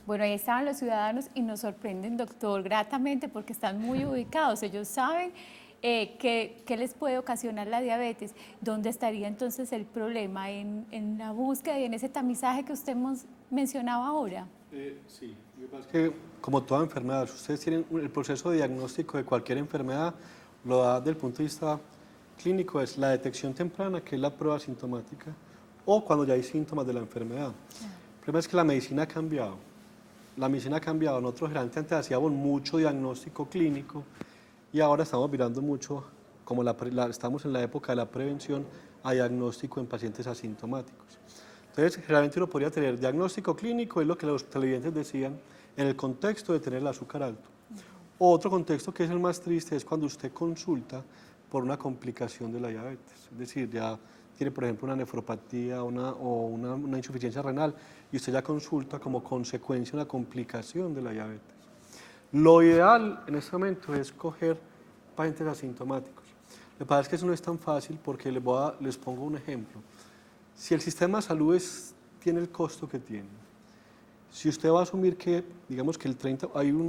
Bueno, ahí estaban los ciudadanos y nos sorprenden, doctor, gratamente porque están muy ubicados. Ellos saben qué les puede ocasionar la diabetes. ¿Dónde estaría entonces el problema? ¿En la búsqueda y en ese tamizaje que usted mencionaba ahora? Sí, lo que pasa es que como toda enfermedad, si ustedes tienen el proceso de diagnóstico de cualquier enfermedad, lo da desde el punto de vista clínico, es la detección temprana, que es la prueba sintomática, o cuando ya hay síntomas de la enfermedad. El problema es que la medicina ha cambiado. La medicina ha cambiado. Nosotros generalmente antes hacíamos mucho diagnóstico clínico y ahora estamos mirando mucho, como estamos en la época de la prevención, a diagnóstico en pacientes asintomáticos. Entonces, generalmente uno podría tener diagnóstico clínico, es lo que los televidentes decían, en el contexto de tener el azúcar alto. Otro contexto que es el más triste es cuando usted consulta por una complicación de la diabetes, es decir, ya tiene, por ejemplo, una nefropatía o una insuficiencia renal, y usted ya consulta como consecuencia una complicación de la diabetes. Lo ideal en este momento es coger pacientes asintomáticos. Lo que pasa es que eso no es tan fácil porque les pongo un ejemplo. Si el sistema de salud tiene el costo que tiene, si usted va a asumir que, digamos que hay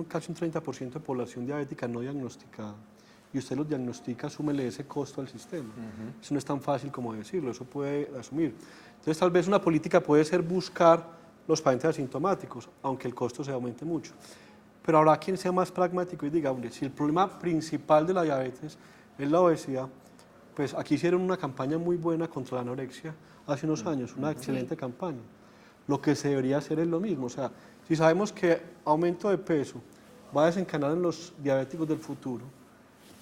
casi un 30% de población diabética no diagnosticada, y usted los diagnostica, asúmele ese costo al sistema. Eso no es tan fácil como decirlo, eso puede asumir. Entonces, tal vez una política puede ser buscar los pacientes asintomáticos, aunque el costo se aumente mucho. Pero habrá quien sea más pragmático y diga, hombre, si el problema principal de la diabetes es la obesidad, pues aquí hicieron una campaña muy buena contra la anorexia hace unos años, una excelente campaña. Lo que se debería hacer es lo mismo, o sea, si sabemos que aumento de peso va a desencadenar en los diabéticos del futuro,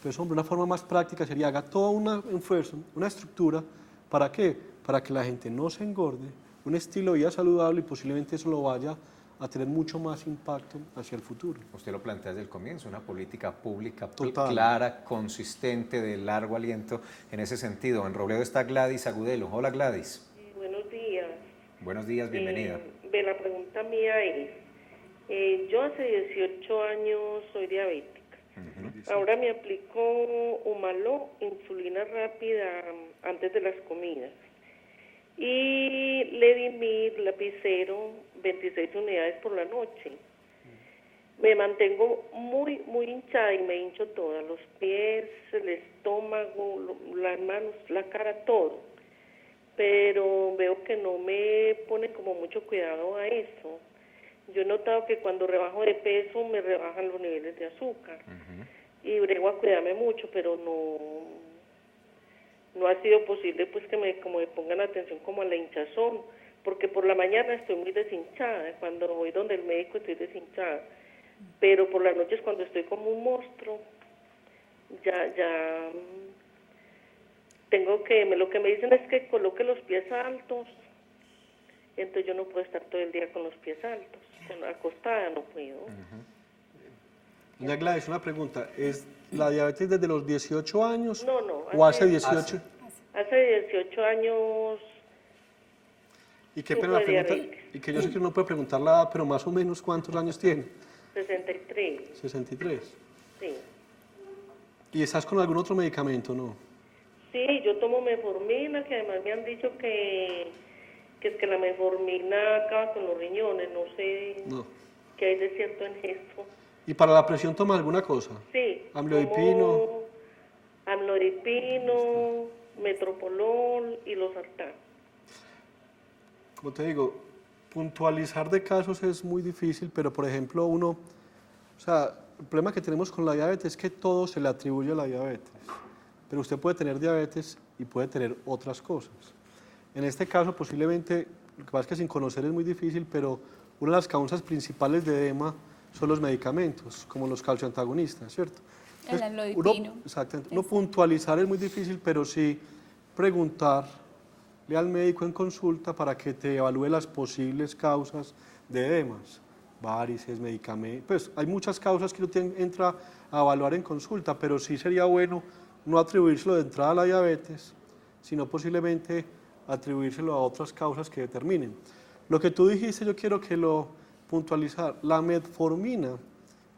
pues hombre, una forma más práctica sería haga toda un esfuerzo, una estructura, ¿para qué? Para que la gente no se engorde, un estilo de vida saludable, y posiblemente eso lo vaya a tener mucho más impacto hacia el futuro. Usted lo plantea desde el comienzo, una política pública Total. clara, consistente, de largo aliento en ese sentido. En Robledo está Gladys Agudelo. Hola, Gladys. Buenos días. Buenos días, bienvenida. La pregunta mía es, yo hace 18 años soy diabética. Ahora me aplico Humalog, insulina rápida antes de las comidas. Y Levimir, lapicero, 26 unidades por la noche. Me mantengo muy hinchada y me hincho toda, los pies, el estómago, las manos, la cara, todo. Pero veo que no me pone como mucho cuidado a eso. Yo he notado que cuando rebajo de peso me rebajan los niveles de azúcar. Y brego a cuidarme mucho, pero no ha sido posible pues que me pongan atención como a la hinchazón, porque por la mañana estoy muy deshinchada, cuando voy donde el médico estoy deshinchada, pero por las noches cuando estoy como un monstruo, ya tengo que, lo que me dicen es que coloque los pies altos, entonces yo no puedo estar todo el día con los pies altos, acostada no puedo. Doña Gladys, una pregunta, ¿es la diabetes desde los 18 años? No, ¿O hace 18? Hace 18 años. ¿Y qué pena la pregunta? Y que yo sé que uno puede preguntar la edad, pero más o menos ¿cuántos años tiene? 63. 63. Sí. ¿Y estás con algún otro medicamento, no? Sí, yo tomo metformina, que además me han dicho que es que la metformina acaba con los riñones, no sé qué hay de cierto en esto. ¿Y para la presión toma alguna cosa? Sí. Amlodipino. Amlodipino, metropolol y losartán. Como te digo, puntualizar de casos es muy difícil, pero por ejemplo o sea, el problema que tenemos con la diabetes es que todo se le atribuye a la diabetes, pero usted puede tener diabetes y puede tener otras cosas. En este caso posiblemente, lo que pasa es que sin conocer es muy difícil, pero una de las causas principales de edema son los medicamentos, como los calcioantagonistas, ¿cierto? El amlodipino. Exactamente. Uno puntualizar es muy difícil, pero sí preguntarle al médico en consulta para que te evalúe las posibles causas de edemas, varices, medicamentos. Pues hay muchas causas que uno entra a evaluar en consulta, pero sí sería bueno no atribuírselo de entrada a la diabetes, sino posiblemente atribuírselo a otras causas que determinen. Lo que tú dijiste, yo quiero que lo puntualizar. La metformina,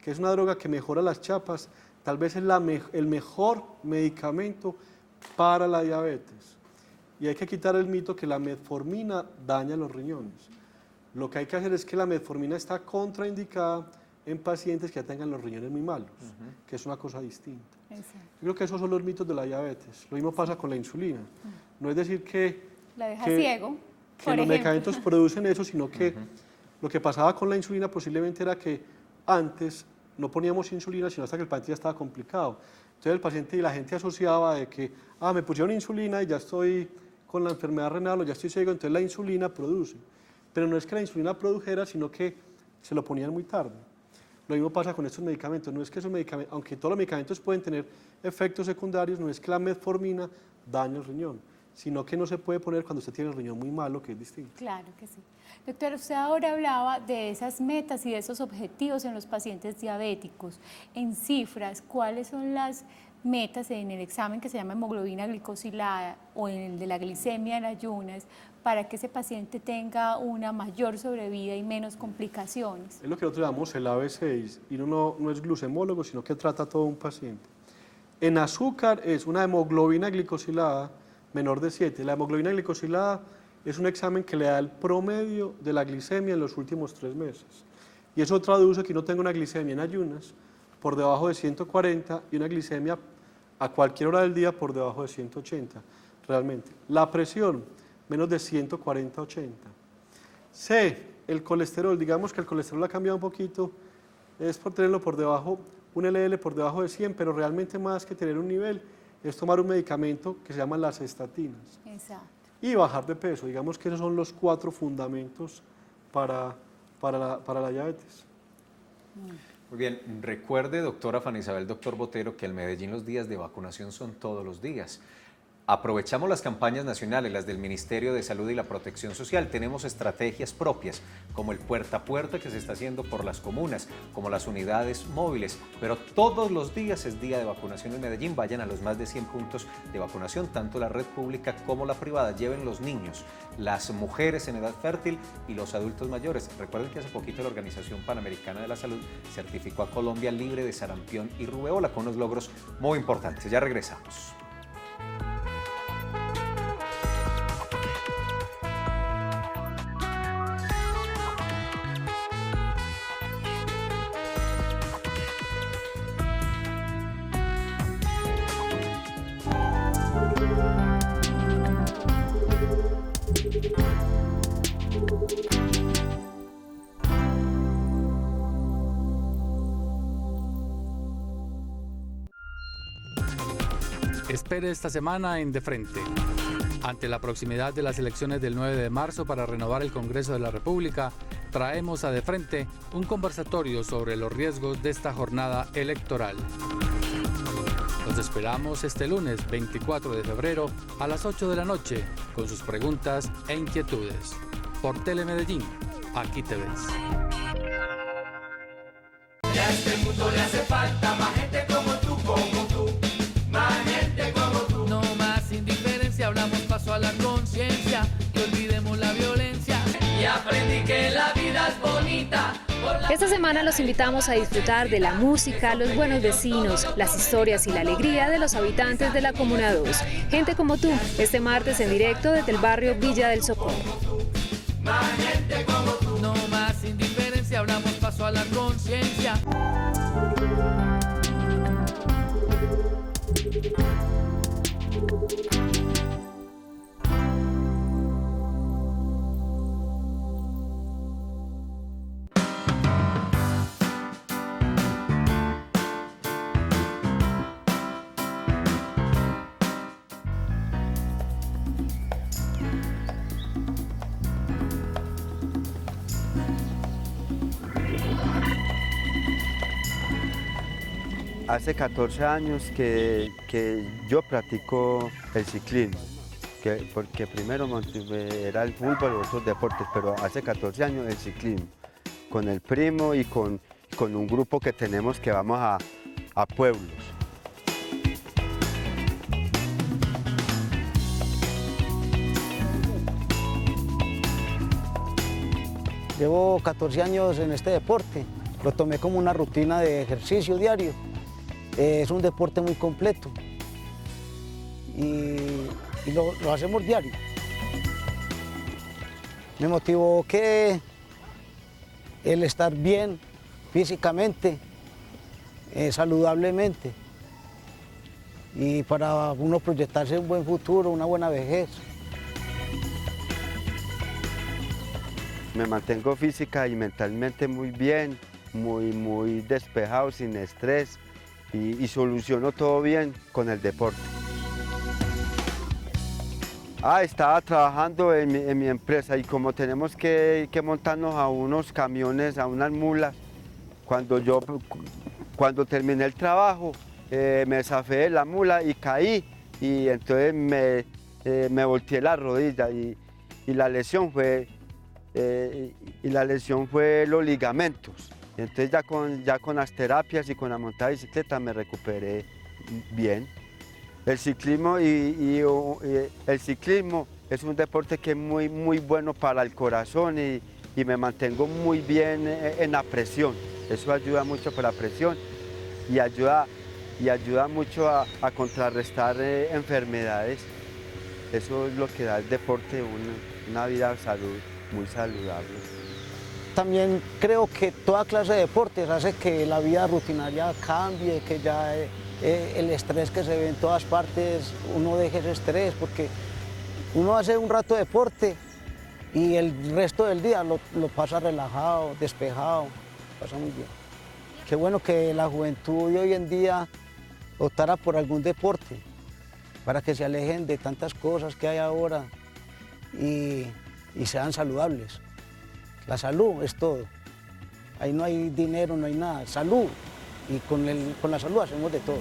que es una droga que mejora las chapas, tal vez es el mejor medicamento para la diabetes. Y hay que quitar el mito que la metformina daña los riñones. Lo que hay que hacer es que la metformina está contraindicada en pacientes que ya tengan los riñones muy malos, que es una cosa distinta. Exacto. Yo creo que esos son los mitos de la diabetes. Lo mismo pasa con la insulina. No es decir que la deja ciego, que los medicamentos producen eso, sino que lo que pasaba con la insulina posiblemente era que antes no poníamos insulina, sino hasta que el paciente ya estaba complicado. Entonces el paciente y la gente asociaba de que, me pusieron insulina y ya estoy con la enfermedad renal o ya estoy ciego, entonces la insulina produce. Pero no es que la insulina produjera, sino que se lo ponían muy tarde. Lo mismo pasa con estos medicamentos. No es que esos medicamentos, aunque todos los medicamentos pueden tener efectos secundarios, no es que la metformina dañe el riñón, sino que no se puede poner cuando usted tiene el riñón muy malo, que es distinto. Claro que sí. Doctor, usted ahora hablaba de esas metas y de esos objetivos en los pacientes diabéticos. En cifras, ¿cuáles son las metas en el examen que se llama hemoglobina glicosilada o en el de la glicemia en ayunas para que ese paciente tenga una mayor sobrevida y menos complicaciones? Es lo que nosotros llamamos el AB6 y uno no es glucemólogo, sino que trata a todo un paciente. En azúcar es una hemoglobina glicosilada menor de 7. La hemoglobina glicosilada es un examen que le da el promedio de la glicemia en los últimos 3 meses. Y eso traduce que uno tenga una glicemia en ayunas por debajo de 140 y una glicemia a cualquier hora del día por debajo de 180, realmente. La presión, menos de 140-80. C, el colesterol, digamos que el colesterol ha cambiado un poquito, es por tenerlo por debajo, un LDL por debajo de 100, pero realmente más que tener un nivel, es tomar un medicamento que se llama las estatinas. Exacto. Y bajar de peso, digamos que esos son los 4 fundamentos para la diabetes. Muy bien, recuerde, doctora Fanny Isabel, doctor Botero, que en Medellín los días de vacunación son todos los días. Aprovechamos las campañas nacionales, las del Ministerio de Salud y la Protección Social. Tenemos estrategias propias, como el puerta a puerta que se está haciendo por las comunas, como las unidades móviles, pero todos los días es día de vacunación en Medellín. Vayan a los más de 100 puntos de vacunación, tanto la red pública como la privada. Lleven los niños, las mujeres en edad fértil y los adultos mayores. Recuerden que hace poquito la Organización Panamericana de la Salud certificó a Colombia libre de sarampión y rubeola, con unos logros muy importantes. Ya regresamos. Espere esta semana en De Frente. Ante la proximidad de las elecciones del 9 de marzo para renovar el Congreso de la República, traemos a De Frente un conversatorio sobre los riesgos de esta jornada electoral. Los esperamos este lunes 24 de febrero a las 8 de la noche con sus preguntas e inquietudes. Por Telemedellín, aquí te ves. A este mundo le hace falta más gente como tú, más gente como tú. No más indiferencia, hablamos paso a la conciencia, que olvidemos la violencia y aprendí que la vida es bonita. Esta semana los invitamos a disfrutar de la música, los buenos vecinos, las historias y la alegría de los habitantes de la Comuna 2. Gente como tú, este martes en directo desde el barrio Villa del Socorro. Más gente como tú. No más indiferencia, hablamos paso a la conciencia. Hace 14 años que yo practico el ciclismo, porque primero era el fútbol y otros deportes, pero hace 14 años el ciclismo, con el primo y con un grupo que tenemos que vamos a pueblos. Llevo 14 años en este deporte, lo tomé como una rutina de ejercicio diario. Es un deporte muy completo y lo hacemos diario. Me motivó que el estar bien físicamente, saludablemente y para uno proyectarse un buen futuro, una buena vejez. Me mantengo física y mentalmente muy bien, muy despejado, sin estrés. Y soluciono todo bien con el deporte. Estaba trabajando en mi empresa y como tenemos que montarnos a unos camiones, a unas mulas, cuando terminé el trabajo me zafé de la mula y caí y entonces me volteé la rodilla y la lesión fue los ligamentos. Entonces ya con las terapias y con la montada de bicicleta me recuperé bien. El ciclismo el ciclismo es un deporte que es muy, muy bueno para el corazón y me mantengo muy bien en la presión. Eso ayuda mucho para la presión y ayuda mucho a contrarrestar enfermedades. Eso es lo que da el deporte, una vida muy saludable. También creo que toda clase de deportes hace que la vida rutinaria cambie, que ya el estrés que se ve en todas partes, uno deje ese estrés, porque uno hace un rato de deporte y el resto del día lo pasa relajado, despejado, pasa muy bien. Qué bueno que la juventud de hoy en día optara por algún deporte, para que se alejen de tantas cosas que hay ahora y sean saludables. La salud es todo. Ahí no hay dinero, no hay nada. Salud. Y con la salud hacemos de todo.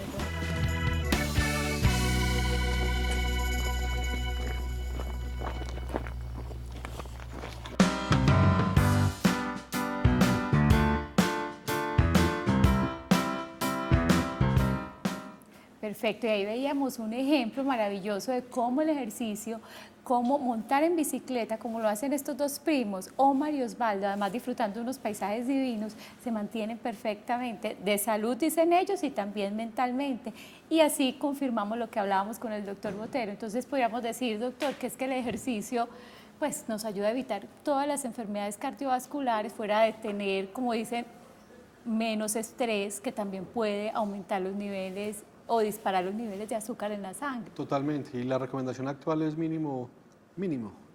Perfecto, y ahí veíamos un ejemplo maravilloso de cómo el ejercicio, cómo montar en bicicleta, como lo hacen estos dos primos, Omar y Osvaldo, además disfrutando de unos paisajes divinos, se mantienen perfectamente de salud, dicen ellos, y también mentalmente. Y así confirmamos lo que hablábamos con el doctor Botero. Entonces podríamos decir, doctor, que es que el ejercicio pues, nos ayuda a evitar todas las enfermedades cardiovasculares, fuera de tener, como dicen, menos estrés, que también puede aumentar los niveles o disparar los niveles de azúcar en la sangre. Totalmente, y la recomendación actual es mínimo,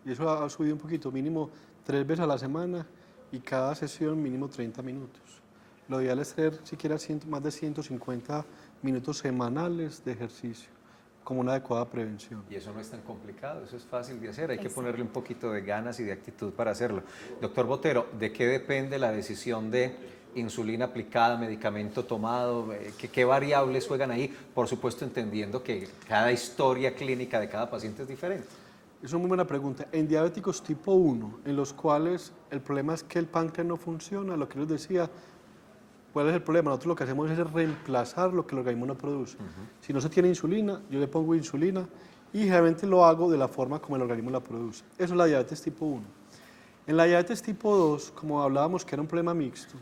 y eso ha subido un poquito, mínimo 3 veces a la semana y cada sesión mínimo 30 minutos. Lo ideal es tener siquiera más de 150 minutos semanales de ejercicio como una adecuada prevención. Y eso no es tan complicado, eso es fácil de hacer, hay que ponerle un poquito de ganas y de actitud para hacerlo. Doctor Botero, ¿de qué depende la decisión de insulina aplicada, medicamento tomado? ¿Qué variables juegan ahí? Por supuesto, entendiendo que cada historia clínica de cada paciente es diferente. Es una muy buena pregunta. En diabéticos tipo 1, en los cuales el problema es que el páncreas no funciona, lo que les decía, ¿cuál es el problema? Nosotros lo que hacemos es reemplazar lo que el organismo no produce. Si no se tiene insulina, yo le pongo insulina y generalmente lo hago de la forma como el organismo la produce. Eso es la diabetes tipo 1. En la diabetes tipo 2, como hablábamos que era un problema mixto,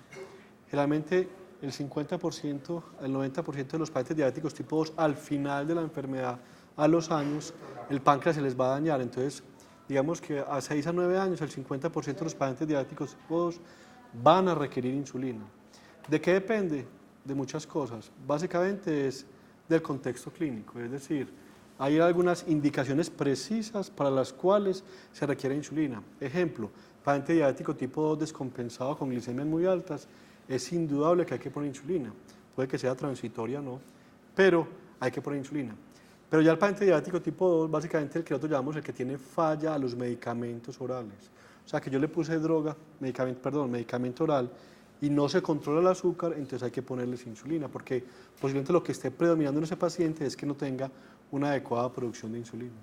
generalmente el 50%, el 90% de los pacientes diabéticos tipo 2 al final de la enfermedad, a los años, el páncreas se les va a dañar. Entonces, digamos que a 6 a 9 años, el 50% de los pacientes diabéticos tipo 2 van a requerir insulina. ¿De qué depende? De muchas cosas. Básicamente es del contexto clínico, es decir, hay algunas indicaciones precisas para las cuales se requiere insulina. Ejemplo, paciente diabético tipo 2 descompensado con glicemias muy altas, es indudable que hay que poner insulina. Puede que sea transitoria o no, pero hay que poner insulina. Pero ya el paciente diabético tipo 2, básicamente el que nosotros llamamos el que tiene falla a los medicamentos orales. O sea, que yo le puse medicamento oral y no se controla el azúcar, entonces hay que ponerles insulina, porque posiblemente lo que esté predominando en ese paciente es que no tenga una adecuada producción de insulina.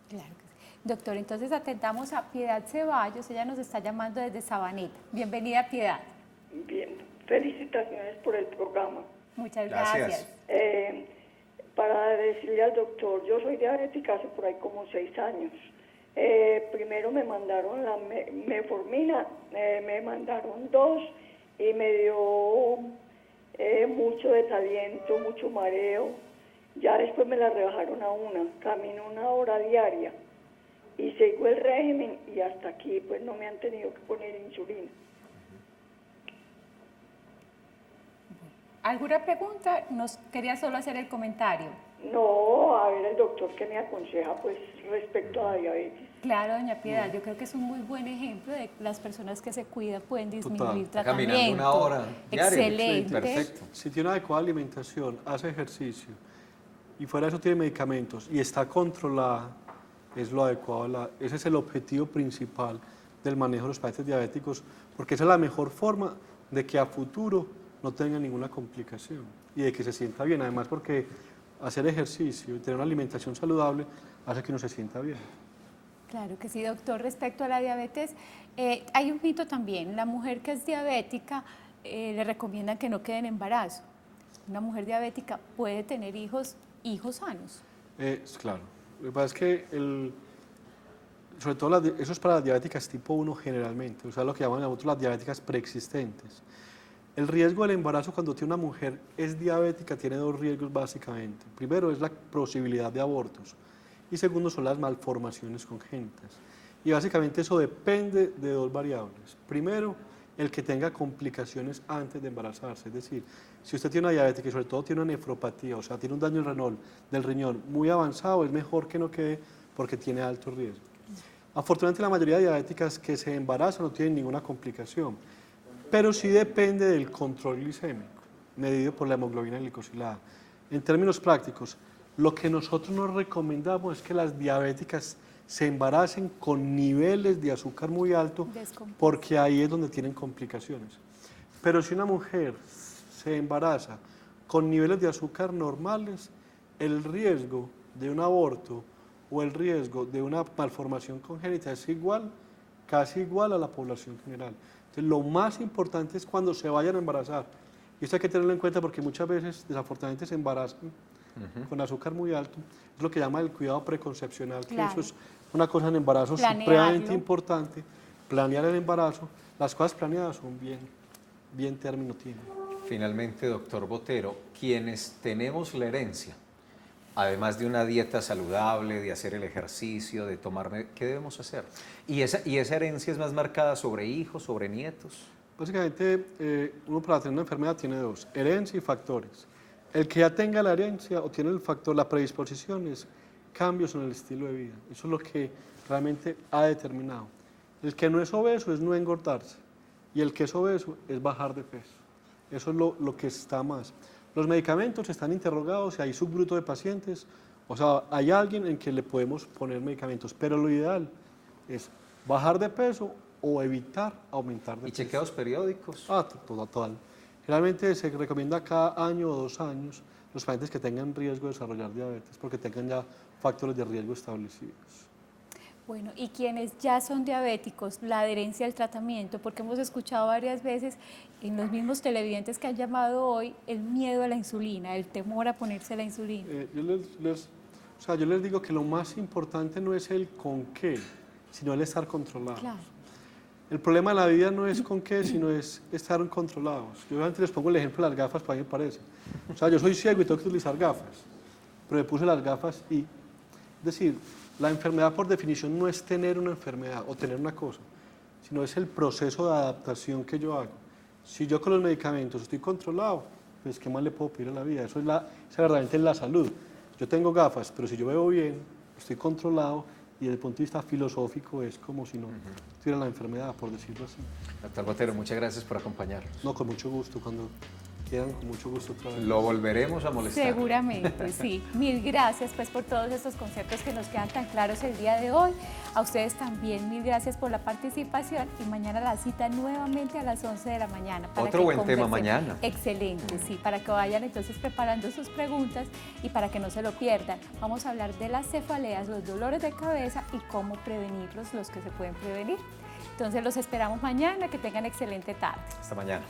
Claro que sí. Doctor, entonces atendamos a Piedad Ceballos, ella nos está llamando desde Sabaneta. Bienvenida, Piedad. Bien, felicitaciones por el programa. Muchas gracias. Para decirle al doctor, yo soy diabética hace por ahí como 6 años. Primero me mandaron la metformina, me mandaron 2 y me dio mucho desaliento, mucho mareo. Ya después me la rebajaron a 1, camino 1 hora diaria y sigo el régimen y hasta aquí pues no me han tenido que poner insulina. ¿Alguna pregunta? Nos quería solo hacer el comentario. No, a ver el doctor que me aconseja pues respecto a la diabetes. Claro, doña Piedad, yo creo que es un muy buen ejemplo de las personas que se cuidan pueden disminuir tratamiento. Caminando 1 hora diaria. Excelente. Sí, perfecto. Si tiene una adecuada alimentación, hace ejercicio y fuera de eso tiene medicamentos y está controlada, es lo adecuado. Ese es el objetivo principal del manejo de los pacientes diabéticos, porque esa es la mejor forma de que a futuro no tenga ninguna complicación y de que se sienta bien. Además, porque hacer ejercicio y tener una alimentación saludable hace que uno se sienta bien. Claro que sí, doctor. Respecto a la diabetes, hay un mito también. La mujer que es diabética le recomiendan que no quede en embarazo. una mujer diabética puede tener hijos sanos. Claro. Lo que pasa es que sobre todo eso es para las diabéticas tipo 1 generalmente, o sea, lo que llaman nosotros las diabéticas preexistentes. El riesgo del embarazo cuando tiene una mujer es diabética tiene dos riesgos básicamente. Primero es la posibilidad de abortos y segundo son las malformaciones congénitas. Y básicamente eso depende de dos variables. Primero, el que tenga complicaciones antes de embarazarse, es decir, si usted tiene una diabetes y sobre todo tiene una nefropatía, o sea, tiene un daño del riñón muy avanzado, es mejor que no quede porque tiene alto riesgo. Afortunadamente la mayoría de diabéticas que se embarazan no tienen ninguna complicación, pero sí depende del control glicémico, medido por la hemoglobina glicosilada. En términos prácticos, lo que nosotros nos recomendamos es que las diabéticas se embaracen con niveles de azúcar muy alto, porque ahí es donde tienen complicaciones. Pero si una mujer se embaraza con niveles de azúcar normales, el riesgo de un aborto o el riesgo de una malformación congénita es igual, casi igual a la población general. Entonces, lo más importante es cuando se vayan a embarazar. Y esto hay que tenerlo en cuenta porque muchas veces, desafortunadamente, se embarazan con azúcar muy alto. Es lo que llama el cuidado preconcepcional, que eso es una cosa en embarazo supremamente importante. Planear el embarazo. Las cosas planeadas son bien término tienen. Finalmente, doctor Botero, quienes tenemos la herencia, además de una dieta saludable, de hacer el ejercicio, de tomar, ¿qué debemos hacer? ¿Y esa herencia es más marcada sobre hijos, sobre nietos? Básicamente, uno para tener una enfermedad tiene dos, herencia y factores. El que ya tenga la herencia o tiene el factor, la predisposición es cambios en el estilo de vida. Eso es lo que realmente ha determinado. El que no es obeso es no engordarse y el que es obeso es bajar de peso. Eso es lo que está más. Los medicamentos están interrogados y hay subgrupos de pacientes, o sea, hay alguien en que le podemos poner medicamentos, pero lo ideal es bajar de peso o evitar aumentar de peso. ¿Y chequeos periódicos? Total. Generalmente se recomienda cada año o 2 años los pacientes que tengan riesgo de desarrollar diabetes, porque tengan ya factores de riesgo establecidos. Bueno, y quienes ya son diabéticos, la adherencia al tratamiento, porque hemos escuchado varias veces en los mismos televidentes que han llamado hoy el miedo a la insulina, el temor a ponerse la insulina. Yo les digo que lo más importante no es el con qué, sino el estar controlados. Claro. El problema de la vida no es con qué, sino es estar controlados. Yo antes les pongo el ejemplo de las gafas, para mí me parece. O sea, yo soy ciego y tengo que utilizar gafas, pero me puse las gafas y, es decir, la enfermedad por definición no es tener una enfermedad o tener una cosa, sino es el proceso de adaptación que yo hago. Si yo con los medicamentos estoy controlado, pues ¿qué más le puedo pedir a la vida? Esa verdaderamente es la salud. Yo tengo gafas, pero si yo veo bien, estoy controlado y desde el punto de vista filosófico es como si no tuviera la enfermedad, por decirlo así. Doctor Botero, muchas gracias por acompañarnos. No, con mucho gusto, cuando quieran, con mucho gusto otra vez. Lo volveremos a molestar. Seguramente, sí. Mil gracias pues por todos estos conceptos que nos quedan tan claros el día de hoy. A ustedes también mil gracias por la participación y mañana la cita nuevamente a las 11 de la mañana. Otro buen tema mañana. Excelente, sí, para que vayan entonces preparando sus preguntas y para que no se lo pierdan. Vamos a hablar de las cefaleas, los dolores de cabeza y cómo prevenirlos, los que se pueden prevenir. Entonces los esperamos mañana, que tengan excelente tarde. Hasta mañana.